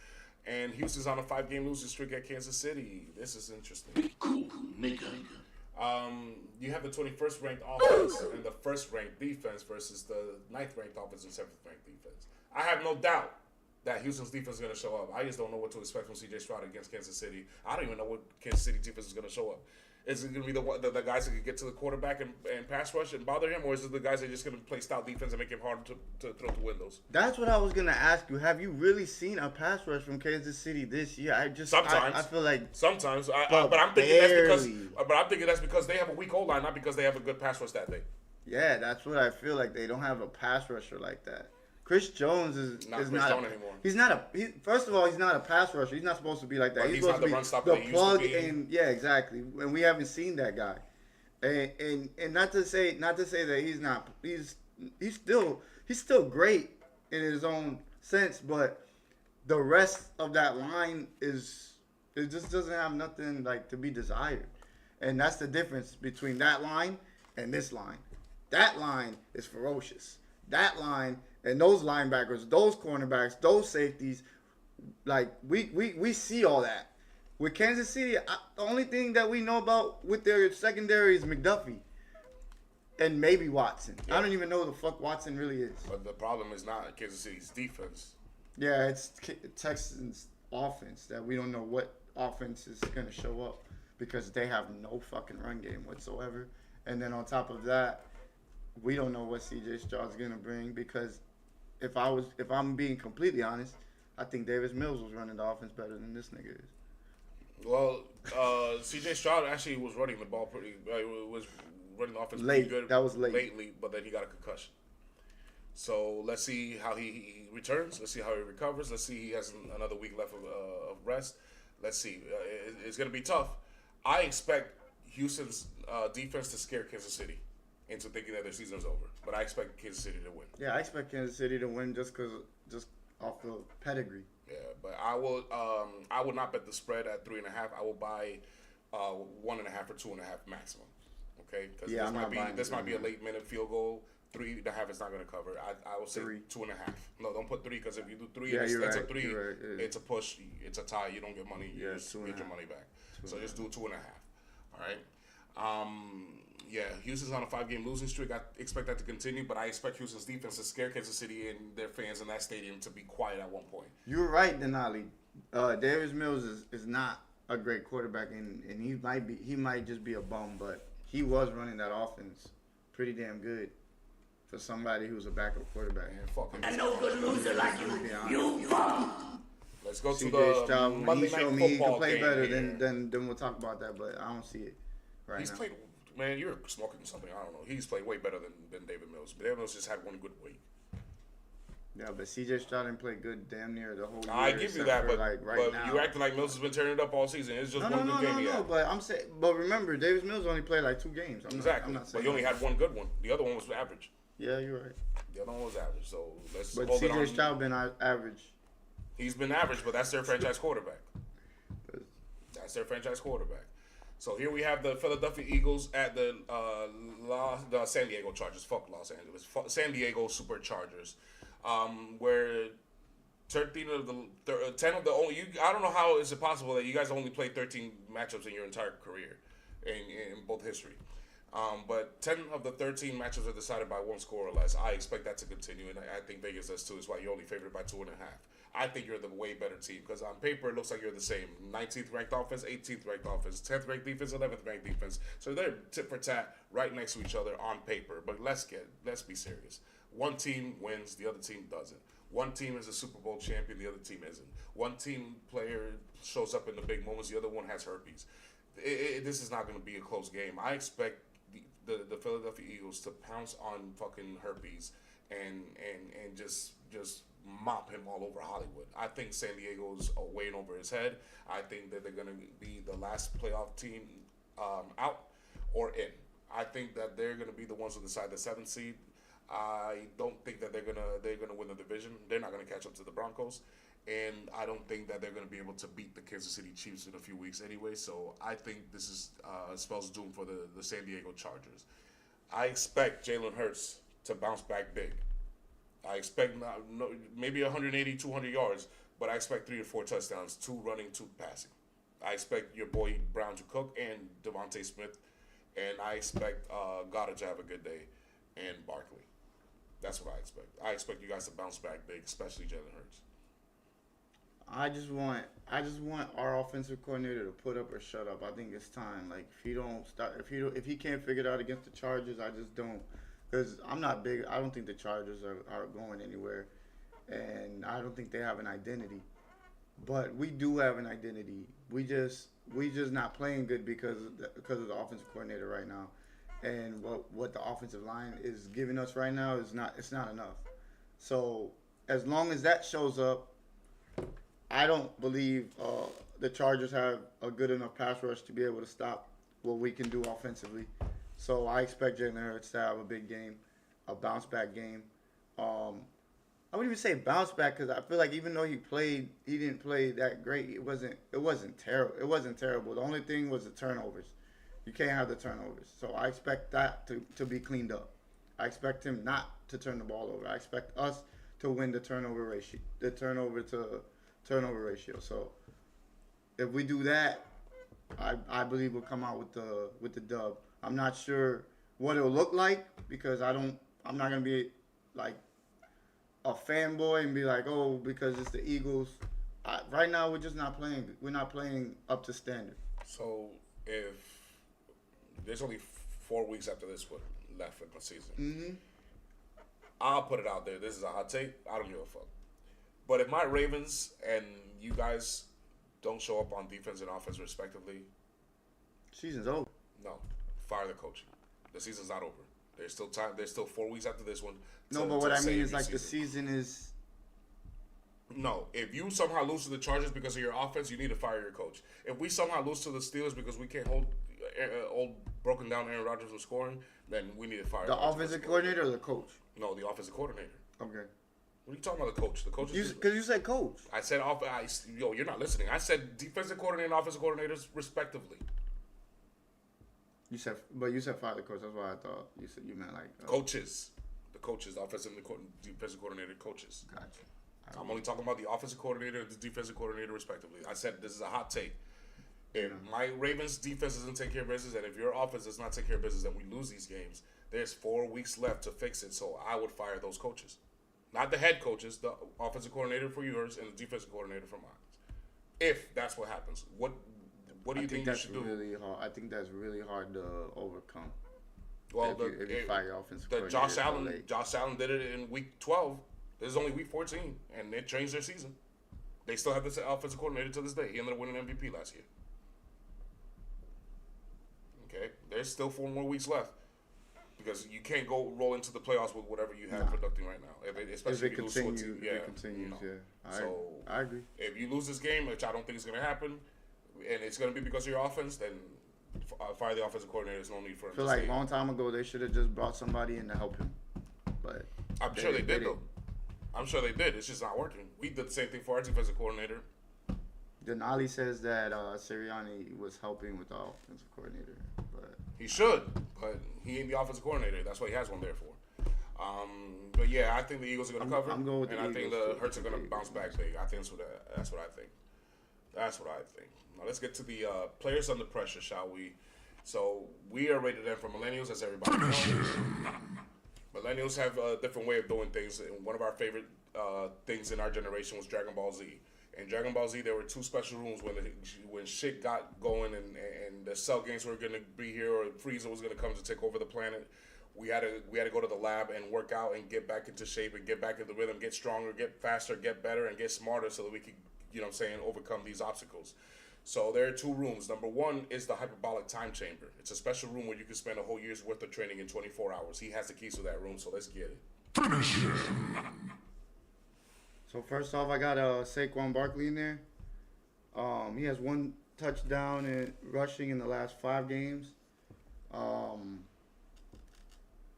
And Houston's on a 5-game losing streak at Kansas City. This is interesting. Cool, nigga. You have the 21st ranked offense and the 1st ranked defense versus the 9th ranked offense and 7th ranked defense. I have no doubt that Houston's defense is going to show up. I just don't know what to expect from C.J. Stroud against Kansas City. I don't even know what Kansas City defense is going to show up. Is it going to be the guys that can get to the quarterback and pass rush and bother him, or is it the guys that are just going to play stout defense and make him hard to throw through windows? That's what I was gonna ask you. Have you really seen a pass rush from Kansas City this year? Sometimes I feel like sometimes, But I'm thinking barely. that's because they have a weak O-line, not because they have a good pass rush that day. yeah, that's what I feel like. They don't have a pass rusher like that. Chris Jones is Not is Chris not Jones anymore. He's not first of all, he's not a pass rusher. He's not supposed to be like that. But he's supposed not the to run be stopper the that he used to plug be. in. Yeah, exactly. And we haven't seen that guy. And not to say that he's still great in his own sense, but the rest of that line it just doesn't have nothing like to be desired. And that's the difference between that line and this line. That line is ferocious. That line and those linebackers, those cornerbacks, those safeties, like we see all that. With Kansas City, the only thing that we know about with their secondary is McDuffie. And maybe Watson. Yeah. I don't even know who the fuck Watson really is. But the problem is not Kansas City's defense. Yeah, it's Texans' offense that we don't know what offense is going to show up because they have no fucking run game whatsoever. And then on top of that, we don't know what C.J. Stroud's going to bring because if I'm being completely honest, I think Davis Mills was running the offense better than this nigga is. Well, C.J. Stroud actually was running the ball pretty. Was running the offense Late. pretty good. That was late. Lately, but then he got a concussion. So let's see how he returns. Let's see how he recovers. Let's see he has another week left of rest. Let's see. It's going to be tough. I expect Houston's defense to scare Kansas City into thinking that their season's over. But I expect Kansas City to win. Yeah, I expect Kansas City to win just off the pedigree. Yeah, but I will not bet the spread at 3.5. I will buy 1.5 or 2.5 maximum. Okay, because this might be a late minute field goal. 3.5 is not going to cover. I will say 2.5. No, don't put 3 because if you do 3, Yeah, it's you're a right, 3. you're right, yeah. It's a push. It's a tie. You don't get money. You Yeah, just 2.5. get your money back. So just do 2.5. All right. Yeah, Houston's on a 5-game losing streak. I expect that to continue, but I expect Houston's defense to scare Kansas City and their fans in that stadium to be quiet at one point. You're right, Denali. Davis Mills is not a great quarterback, and he might just be a bum, but he was running that offense pretty damn good for somebody who's a backup quarterback. And fuck him. I know good loser like you bum. Let's go to CJ the Stroud, when Monday he Night showed me he Football can play game better, here. then we'll talk about that, but I don't see it right He's now. played, man, you're smoking something. I don't know. He's played way better than David Mills. But David Mills just had one good week. Yeah, but CJ Stroud didn't play good damn near the whole year. I give you except that, for, but, like, right but now. you acting like Mills has been turning it up all season. It's just one good game he had. But I'm saying, but remember, Davis Mills only played like 2 games. Exactly. I'm not But saying you only had one good one. The other one was average. Yeah, you're right. The other one was average. So let's But hold it on. CJ Stroud been average. He's been average, but that's their franchise quarterback. That's their franchise quarterback. So here we have the Philadelphia Eagles at the San Diego Chargers. Fuck Los Angeles. San Diego Superchargers. Where 10 of the only I don't know how is it possible that you guys only played 13 matchups in your entire career in both history. But 10 of the 13 matchups are decided by 1 score or less. I expect that to continue, and I think Vegas does too. That's why you're only favored by 2.5. I think you're the way better team because on paper it looks like you're the same. 19th ranked offense, 18th ranked offense, 10th ranked defense, 11th ranked defense. So they're tit for tat right next to each other on paper. But let's be serious. One team wins, the other team doesn't. One team is a Super Bowl champion, the other team isn't. One team player shows up in the big moments, the other one has herpes. This is not going to be a close game. I expect the Philadelphia Eagles to pounce on fucking herpes and just mop him all over Hollywood. I think San Diego's way over his head. I think that they're going to be the last playoff team out or in. I think that they're going to be the ones who decide the 7th seed. I don't think that they're gonna win the division. They're not gonna catch up to the Broncos, and I don't think that they're gonna be able to beat the Kansas City Chiefs in a few weeks anyway. So I think this is spells doom for the San Diego Chargers. I expect Jalen Hurts to bounce back big. I expect maybe 180, 200 yards, but I expect 3 or 4 touchdowns, 2 running, 2 passing. I expect your boy Brown to cook and Devontae Smith, and I expect Goddard to have a good day and Barkley. That's what I expect. I expect you guys to bounce back big, especially Jalen Hurts. I just want our offensive coordinator to put up or shut up. I think it's time. Like if he can't figure it out against the Chargers, I just don't. Because I'm not big. I don't think the Chargers are going anywhere, and I don't think they have an identity. But we do have an identity. We just not playing good because of the offensive coordinator right now. And what the offensive line is giving us right now is not enough. So as long as that shows up, I don't believe the Chargers have a good enough pass rush to be able to stop what we can do offensively. So I expect Jalen Hurts to have a big game, a bounce back game. I wouldn't even say bounce back because I feel like even though he didn't play that great. It wasn't terrible. It wasn't terrible. The only thing was the turnovers. You can't have the turnovers. So I expect that to be cleaned up. I expect him not to turn the ball over. I expect us to win the turnover ratio. So if we do that, I believe we'll come out with the dub. I'm not sure what it'll look like because I'm not gonna be like a fanboy and be like, oh, because it's the Eagles. Right now, we're just not playing. We're not playing up to standard. So if there's only 4 weeks after this one left in the season, I'll put it out there. This is a hot take. I don't give a fuck. But if my Ravens and you guys don't show up on defense and offense respectively, Season's over. no, fire the coach. The season's not over. There's still time. There's still 4 weeks after this one. No, but what I mean is like the season is. No, if you somehow lose to the Chargers because of your offense, you need to fire your coach. If we somehow lose to the Steelers because we can't hold old broken down Aaron Rodgers from scoring, then we need to fire The offensive coordinator or the coach? No, the offensive coordinator. Okay. What are you talking about? The coach. The coach is Because you said coach. I said yo, you're not listening. I said defensive coordinator and offensive coordinators respectively. You said fire the coach. That's why I thought you meant like Coaches. The coaches, the offensive and defensive coordinator, coaches. Gotcha. I'm only talking about the offensive coordinator and the defensive coordinator respectively. I said this is a hot take. If my Ravens defense doesn't take care of business, and if your offense does not take care of business, and we lose these games, there's 4 weeks left to fix it. So I would fire those coaches, not the head coaches, the offensive coordinator for yours and the defensive coordinator for mine. If that's what happens, what do you think you should do? Really hard. I think that's really hard to overcome. Well, if you fire your offensive coordinator. Josh Allen did it in week 12. This is only week 14, and it changed their season. They still have this offensive coordinator to this day. He ended up winning MVP last year. Okay, there's still 4 more weeks left because you can't go roll into the playoffs with whatever you have conducting right now. Especially if you lose to a team. If it continues, So I agree. If you lose this game, which I don't think is going to happen, and it's going to be because of your offense, then fire the offensive coordinator. There's no need for him. I feel like a long time ago they should have just brought somebody in to help him, but I'm sure they did though. I'm sure they did. It's just not working. We did the same thing for our defensive coordinator. Denali says that Sirianni was helping with the offensive coordinator, but he should, but he ain't the offensive coordinator. That's what he has one there for. But yeah, I think the Eagles are going to cover, I'm going with and the I think Eagles, the Hurts are going to bounce back big. I think that's what I think. That's what I think. Now let's get to the players under pressure, shall we? So we are rated M for millennials, as everybody knows. Millennials have a different way of doing things, and one of our favorite things in our generation was Dragon Ball Z. In Dragon Ball Z, there were 2 special rooms when shit got going and the Cell games were going to be here or Frieza was going to come to take over the planet. We had to go to the lab and work out and get back into shape and get back into rhythm, get stronger, get faster, get better, and get smarter so that we could, overcome these obstacles. So there are 2 rooms. Number 1 is the hyperbolic time chamber. It's a special room where you can spend a whole year's worth of training in 24 hours. He has the keys to that room, so let's get it. Finish him. So first off, I got Saquon Barkley in there. He has 1 touchdown and rushing in the last 5 games.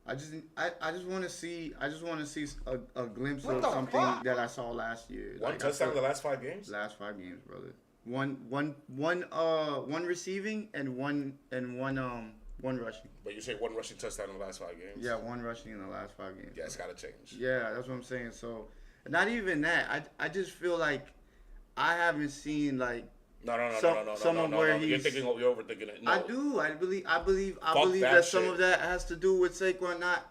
I just want to see a glimpse of something that I saw last year. One touchdown in the last 5 games? Last 5 games, brother. One receiving and one rushing. But you say 1 rushing touchdown in the last 5 games? Yeah, 1 rushing in the last 5 games. Yeah, it's got to change. Yeah, that's what I'm saying. So, not even that. I just feel like I haven't seen like No. where You're he's. you're overthinking it. No. I do. I believe that that some shit. of that has to do with Saquon not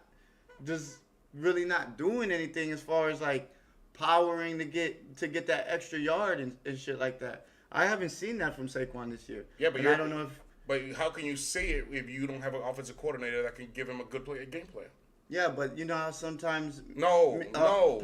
just really not doing anything as far as like powering to get that extra yard and shit like that. I haven't seen that from Saquon this year. Yeah, but I don't know if. But how can you say it if you don't have an offensive coordinator that can give him a good game plan? Yeah, but you know how sometimes. No.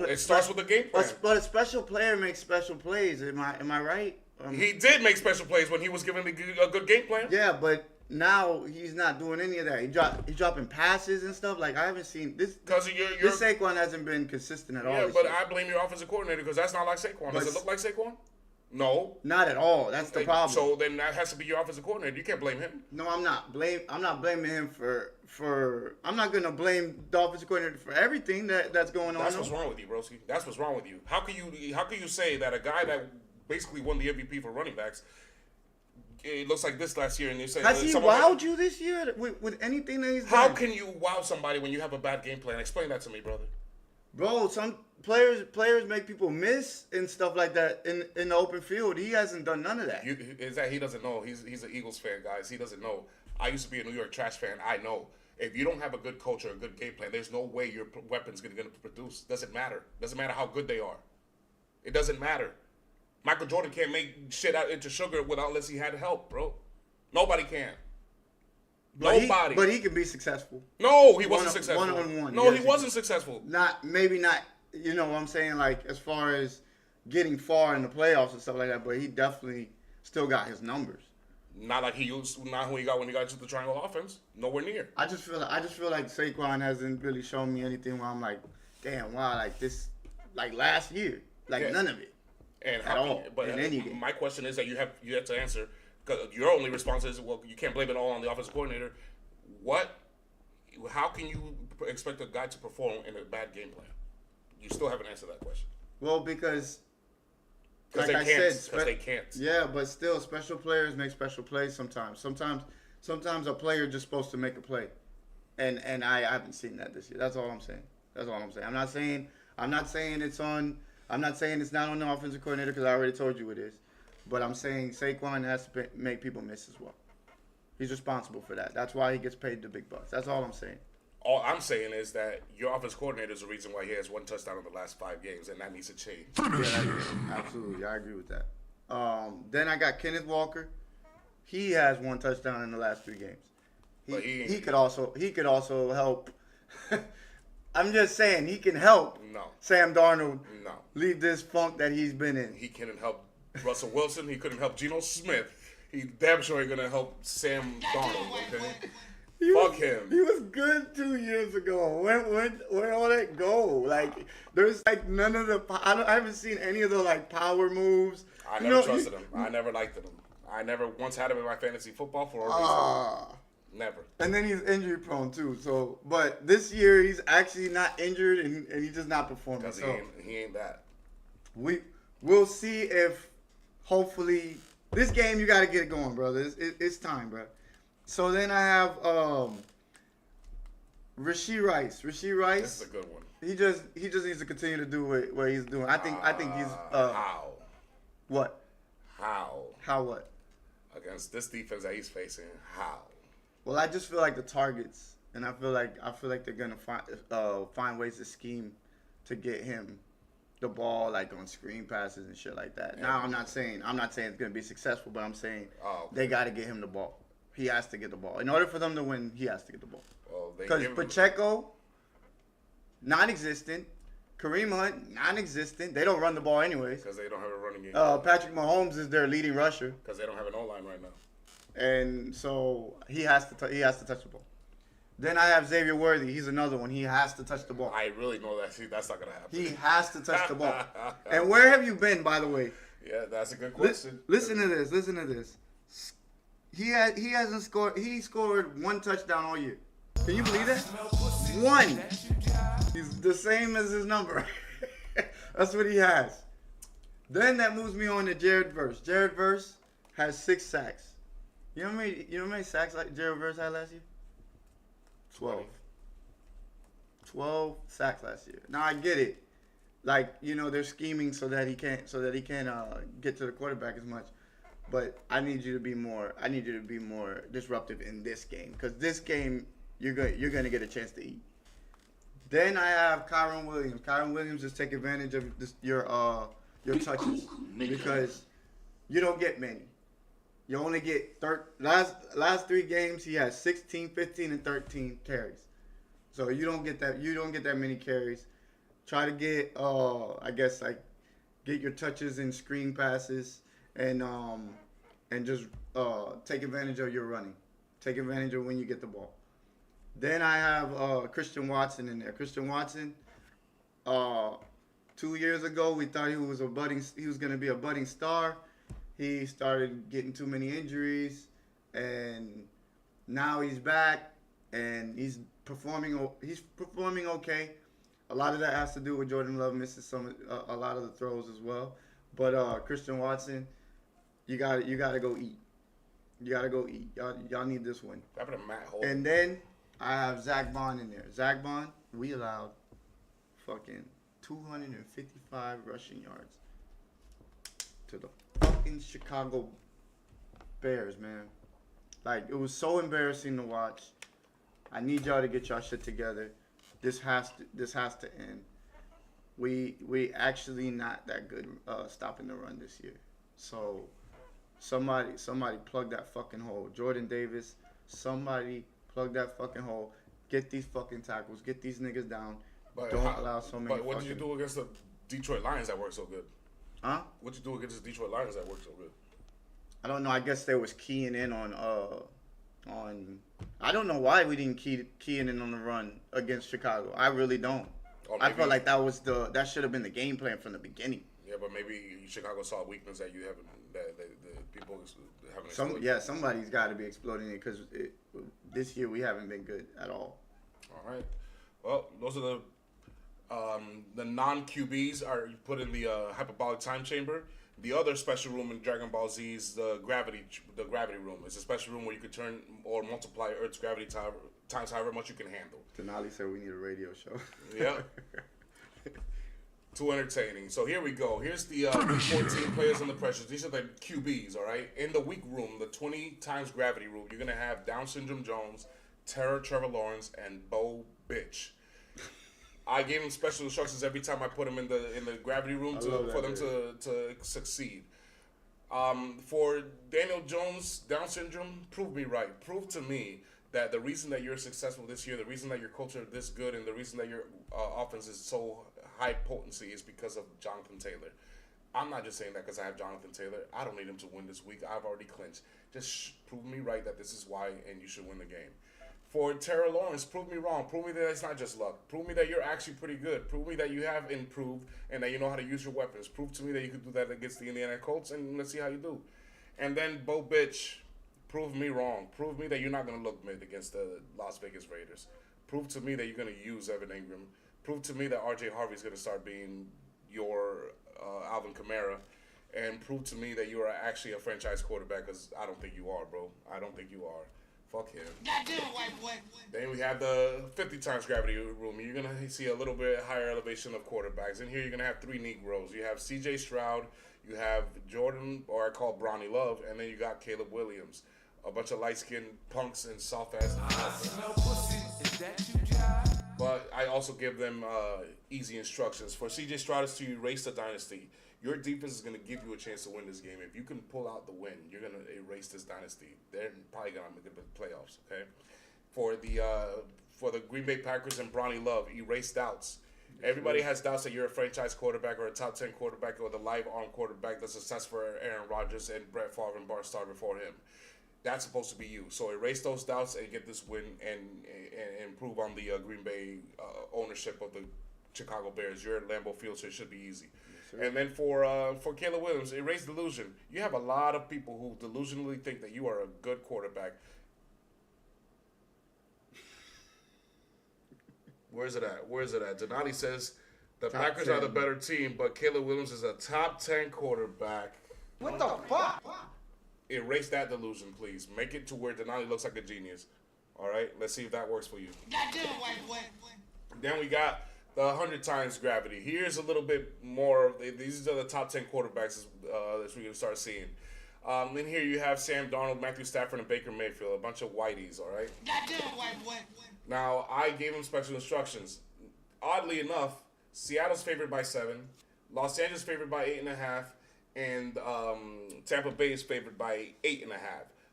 It starts with a game plan. But a special player makes special plays. Am I right? He did make special plays when he was given a good game plan. Yeah, but now he's not doing any of that. He's dropping passes and stuff. Like I haven't seen this. Because This Saquon hasn't been consistent at all. Yeah, but I blame your offensive coordinator because that's not like Saquon. Does it look like Saquon? No. Not at all. That's the problem. So then that has to be your offensive coordinator. You can't blame him. No, I'm not blaming him for. I'm not gonna blame the offensive coordinator for everything that's going on. That's what's wrong with you, broski. That's what's wrong with you. How can you say that a guy that basically won the MVP for running backs, it looks like this last year, and you say has he wowed you this year with anything that he's done? How can you wow somebody when you have a bad game plan? Explain that to me, brother. Bro, some players make people miss and stuff like that in the open field. He hasn't done none of that. Is that he doesn't know? He's an Eagles fan, guys. He doesn't know. I used to be a New York Trash fan. I know. If you don't have a good coach or a good game plan, there's no way your weapon's going to produce. Doesn't matter. Doesn't matter how good they are. It doesn't matter. Michael Jordan can't make shit out into sugar unless he had help, bro. Nobody can. Nobody. But he can be successful. No, he wasn't successful. One-on-one. No, Yes, he wasn't successful. Maybe not. You know what I'm saying? Like, as far as getting far in the playoffs and stuff like that, but he definitely still got his numbers. Not like he used. Not when he got into the triangle offense. Nowhere near. I just feel like Saquon hasn't really shown me anything where I'm like, damn, wow, like this, like last year, like Yeah. none of it. And At all, but in any game. my question is that you have to answer, because your only response is, well, you can't blame it all on the offensive coordinator. How can you expect a guy to perform in a bad game plan? You still haven't answered that question. Well, because Because like they I can't. said, Because they can't. Yeah, but still, special players make special plays sometimes. Sometimes a player just supposed to make a play, and I haven't seen that this year. That's all I'm saying. I'm not saying it's not on the offensive coordinator, because I already told you it is. But I'm saying Saquon has to make people miss as well. He's responsible for that. That's why he gets paid the big bucks. That's all I'm saying. All I'm saying is that your offensive coordinator is the reason why he has one touchdown in the last 5 games, and that needs to change. Absolutely, I agree with that. Then I got Kenneth Walker. He has one touchdown in the last 3 games. But He could also help. I'm just saying he can help. No. Sam Darnold No. leave this funk that he's been in. He couldn't help Russell Wilson. He couldn't help Geno Smith. He damn sure ain't gonna help Sam Darnold. Okay. Fuck him. He was good 2 years ago. Where all that go? Like, there's like none of the. I haven't seen any of the like power moves. I never trusted him. I never liked him. I never once had him in my fantasy football for a reason. Never. And then he's injury prone too. So, but this year he's actually not injured and he's just not performing. Because So he ain't that. we'll see if hopefully this game you got to get it going, brother. It's time, bro. So then I have Rashee Rice. This is a good one. He just needs to continue to do what he's doing. I think he's How? what? How? How what? Against this defense that he's facing, how? Well, I just feel like the targets, and I feel like they're gonna find ways to scheme to get him the ball, like on screen passes and shit like that. Now I'm not saying it's gonna be successful, but I'm saying they got to get him the ball. He has to get the ball. In order for them to win, he has to get the ball. Well, Because Pacheco, non-existent. Kareem Hunt, non-existent. They don't run the ball anyways. Because they don't have a running game. Patrick Mahomes is their leading rusher. Because they don't have an O-line right now. And so he has to touch the ball. Then I have Xavier Worthy. He's another one. He has to touch the ball. I really know that. See, that's not going to happen. He has to touch the ball. And where have you been, by the way? Yeah, that's a good question. Listen to this. He hasn't scored. He scored 1 touchdown all year. Can you believe that? 1. He's the same as his number. That's what he has. Then that moves me on to Jared Verse. Jared Verse has 6 sacks. You know how many sacks like Jared Verse had last year? 12. 12 sacks last year. Now I get it. Like, they're scheming so that he can't get to the quarterback as much. But I need you to be more disruptive in this game, because this game you're going to get a chance to eat. Then I have Kyron Williams. Kyron Williams just take advantage of your touches, because you don't get many. You only get last 3 games he has 16, 15, and 13 carries. So you don't get that many carries. Try to get get your touches in screen passes and just take advantage of your running. Take advantage of when you get the ball. Then I have Christian Watson in there. Christian Watson, 2 years ago we thought he was going to be a budding star. He started getting too many injuries, and now he's back and he's performing okay. A lot of that has to do with Jordan Love misses a lot of the throws as well. But Christian Watson, you got to go eat. You got to go eat. Y'all need this win. What happened to Matt Holden? And then I have Zach Bond in there. Zach Bond, we allowed fucking 255 rushing yards to the fucking Chicago Bears, man. Like, it was so embarrassing to watch. I need y'all to get y'all shit together. This has to end. We actually not that good stopping the run this year. So somebody plug that fucking hole. Jordan Davis, somebody plug that fucking hole. Get these fucking tackles. Get these niggas down. But Don't allow so many. But what did you do against the Detroit Lions that worked so good? Huh? What did you do against the Detroit Lions that worked so good? I don't know. I guess they was keying in on. I don't know why we didn't keying in on the run against Chicago. I really don't. I felt like that should have been the game plan from the beginning. Yeah, but maybe Chicago saw a weakness that you haven't, that the people haven't exploited. Somebody's got to be exploiting it because this year we haven't been good at all. All right. Well, those are the non-QBs are put in the hyperbolic time chamber. The other special room in Dragon Ball Z is the gravity room. It's a special room where you could turn or multiply Earth's gravity times however much you can handle. Denali said we need a radio show. Yep. Too entertaining. So here we go. Here's the 14 players under pressure. These are the QBs, all right? In the weak room, the 20 times gravity room, you're going to have Down Syndrome Jones, Trevor Lawrence, and Bo Bitch. I gave them special instructions every time I put them in the gravity room for them to succeed. For Daniel Jones, Down syndrome, prove me right. Prove to me that the reason that you're successful this year, the reason that your culture is this good, and the reason that your offense is so high potency is because of Jonathan Taylor. I'm not just saying that because I have Jonathan Taylor. I don't need him to win this week. I've already clinched. Just prove me right that this is why, and you should win the game. For Trevor Lawrence, prove me wrong. Prove me that it's not just luck. Prove me that you're actually pretty good. Prove me that you have improved and that you know how to use your weapons. Prove to me that you could do that against the Indiana Colts, and let's see how you do. And then Bo Bitch, prove me wrong. Prove me that you're not going to look mid against the Las Vegas Raiders. Prove to me that you're going to use Evan Ingram. Prove to me that R.J. Harvey's going to start being your Alvin Kamara. And prove to me that you are actually a franchise quarterback, because I don't think you are, bro. I don't think you are. Fuck him. Goddamn white boy. Then we have the 50 times gravity room. You're going to see a little bit higher elevation of quarterbacks. In here, you're going to have three Negroes. You have C.J. Stroud, you have Jordan, or I call Bronny Love, and then you got Caleb Williams. A bunch of light-skinned punks and soft-ass. But I also give them easy instructions. For C.J. Stroud is to erase the dynasty. Your defense is going to give you a chance to win this game. If you can pull out the win, you're going to erase this dynasty. They're probably going to make it to the playoffs, okay? For the Green Bay Packers and Bronny Love, erase doubts. Everybody has doubts that you're a franchise quarterback or a top 10 quarterback or the live arm quarterback that's success for Aaron Rodgers and Brett Favre and Bart Starr before him. That's supposed to be you. So erase those doubts and get this win and improve on the Green Bay ownership of the Chicago Bears. You're at Lambeau Field, so it should be easy. And then for Caleb Williams, erase delusion. You have a lot of people who delusionally think that you are a good quarterback. Where's it at? Donati says the Top Packers 10. are the better team, but Caleb Williams is a top 10 quarterback. What the fuck? Erase that delusion, please. Make it to where Donati looks like a genius. All right? Let's see if that works for you. Goddamn white boy. Then we got the 100 times gravity. Here's a little bit more. These are the top 10 quarterbacks that we're going to start seeing. In here you have Sam Darnold, Matthew Stafford, and Baker Mayfield. A bunch of whiteys, all right? Goddamn white boy. Now, I gave them special instructions. Oddly enough, Seattle's favored by 7. Los Angeles favored by 8.5. And Tampa Bay is favored by 8.5.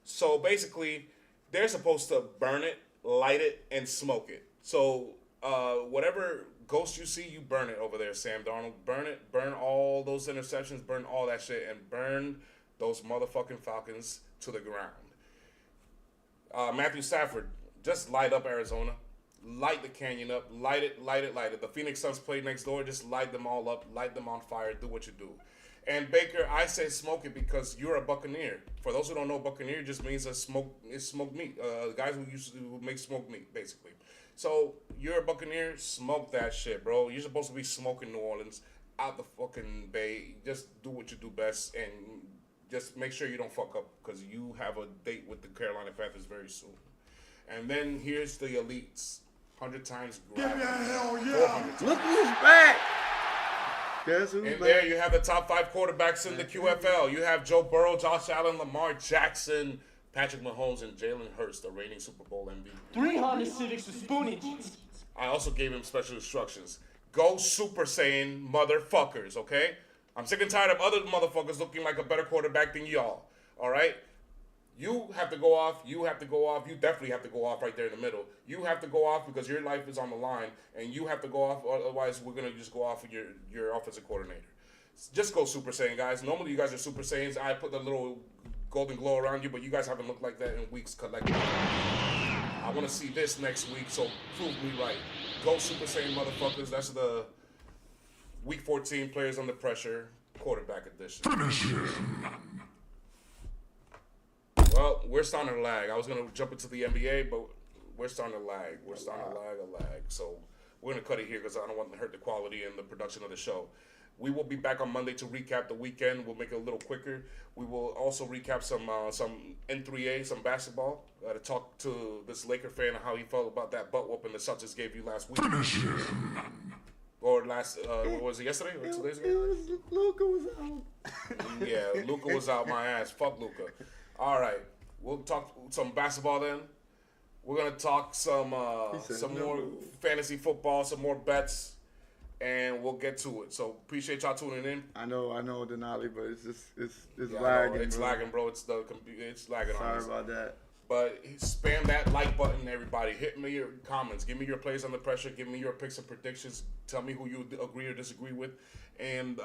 So basically, they're supposed to burn it, light it, and smoke it. So whatever ghost you see, you burn it over there, Sam Darnold. Burn it, burn all those interceptions, burn all that shit, and burn those motherfucking Falcons to the ground. Matthew Stafford, just light up Arizona. Light the canyon up. Light it. The Phoenix Suns play next door. Just light them all up. Light them on fire. Do what you do. And Baker, I say smoke it because you're a Buccaneer. For those who don't know, Buccaneer just means smoked meat. Guys who make smoked meat, basically. So you're a Buccaneer, smoke that shit, bro. You're supposed to be smoking New Orleans out the fucking Bay. Just do what you do best and just make sure you don't fuck up because you have a date with the Carolina Panthers very soon. And then here's the elites. 100 times Give me a grabber. hell 400 yeah. times. Look who's back. Guess who's And back? there you have the top 5 quarterbacks in the QFL. You have Joe Burrow, Josh Allen, Lamar Jackson, Patrick Mahomes, and Jalen Hurts, the reigning Super Bowl MVP. 3 Honda Civics with spoon engines. I also gave him special instructions. Go Super Saiyan, motherfuckers, okay? I'm sick and tired of other motherfuckers looking like a better quarterback than y'all, all right? You have to go off. You have to go off. You definitely have to go off right there in the middle. You have to go off because your life is on the line, and you have to go off. Otherwise, we're gonna just go off with your offensive coordinator. Just go Super Saiyan, guys. Normally, you guys are Super Saiyans. I put the little golden glow around you, but you guys haven't looked like that in weeks collectively. I want to see this next week, so prove me right. Go Super Saiyan, motherfuckers. That's the Week 14 Players Under Pressure quarterback edition. Finish him. Well, we're starting to lag. I was going to jump into the NBA, but we're starting to lag. We're starting to lag. So we're going to cut it here because I don't want to hurt the quality and the production of the show. We will be back on Monday to recap the weekend. We'll make it a little quicker. We will also recap some N3A, some basketball. To talk to this Laker fan and how he felt about that butt whooping the Celtics gave you last week. Finish him. Or last, what was it, yesterday or 2 days ago? Luka was out. Yeah, Luka was out my ass. Fuck Luka. All right, we'll talk some basketball then. We're gonna talk some said no. more fantasy football, some more bets, and we'll get to it. So appreciate y'all tuning in. I know, Denali, but it's just it's Yeah, I know, lagging. it's bro. lagging, bro. It's lagging on Sorry us. about that. But spam that like button, everybody. Hit me your comments. Give me your plays under pressure. Give me your picks and predictions. Tell me who you agree or disagree with, and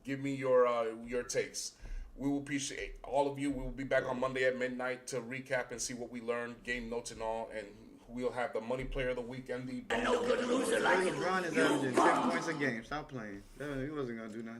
give me your takes. We will appreciate all of you. We will be back on Monday at midnight to recap and see what we learned, game notes and all, and we'll have the money player of the week and the No good loser like you. LeBron is averaging 10 points a game. Stop playing. He wasn't gonna do nothing.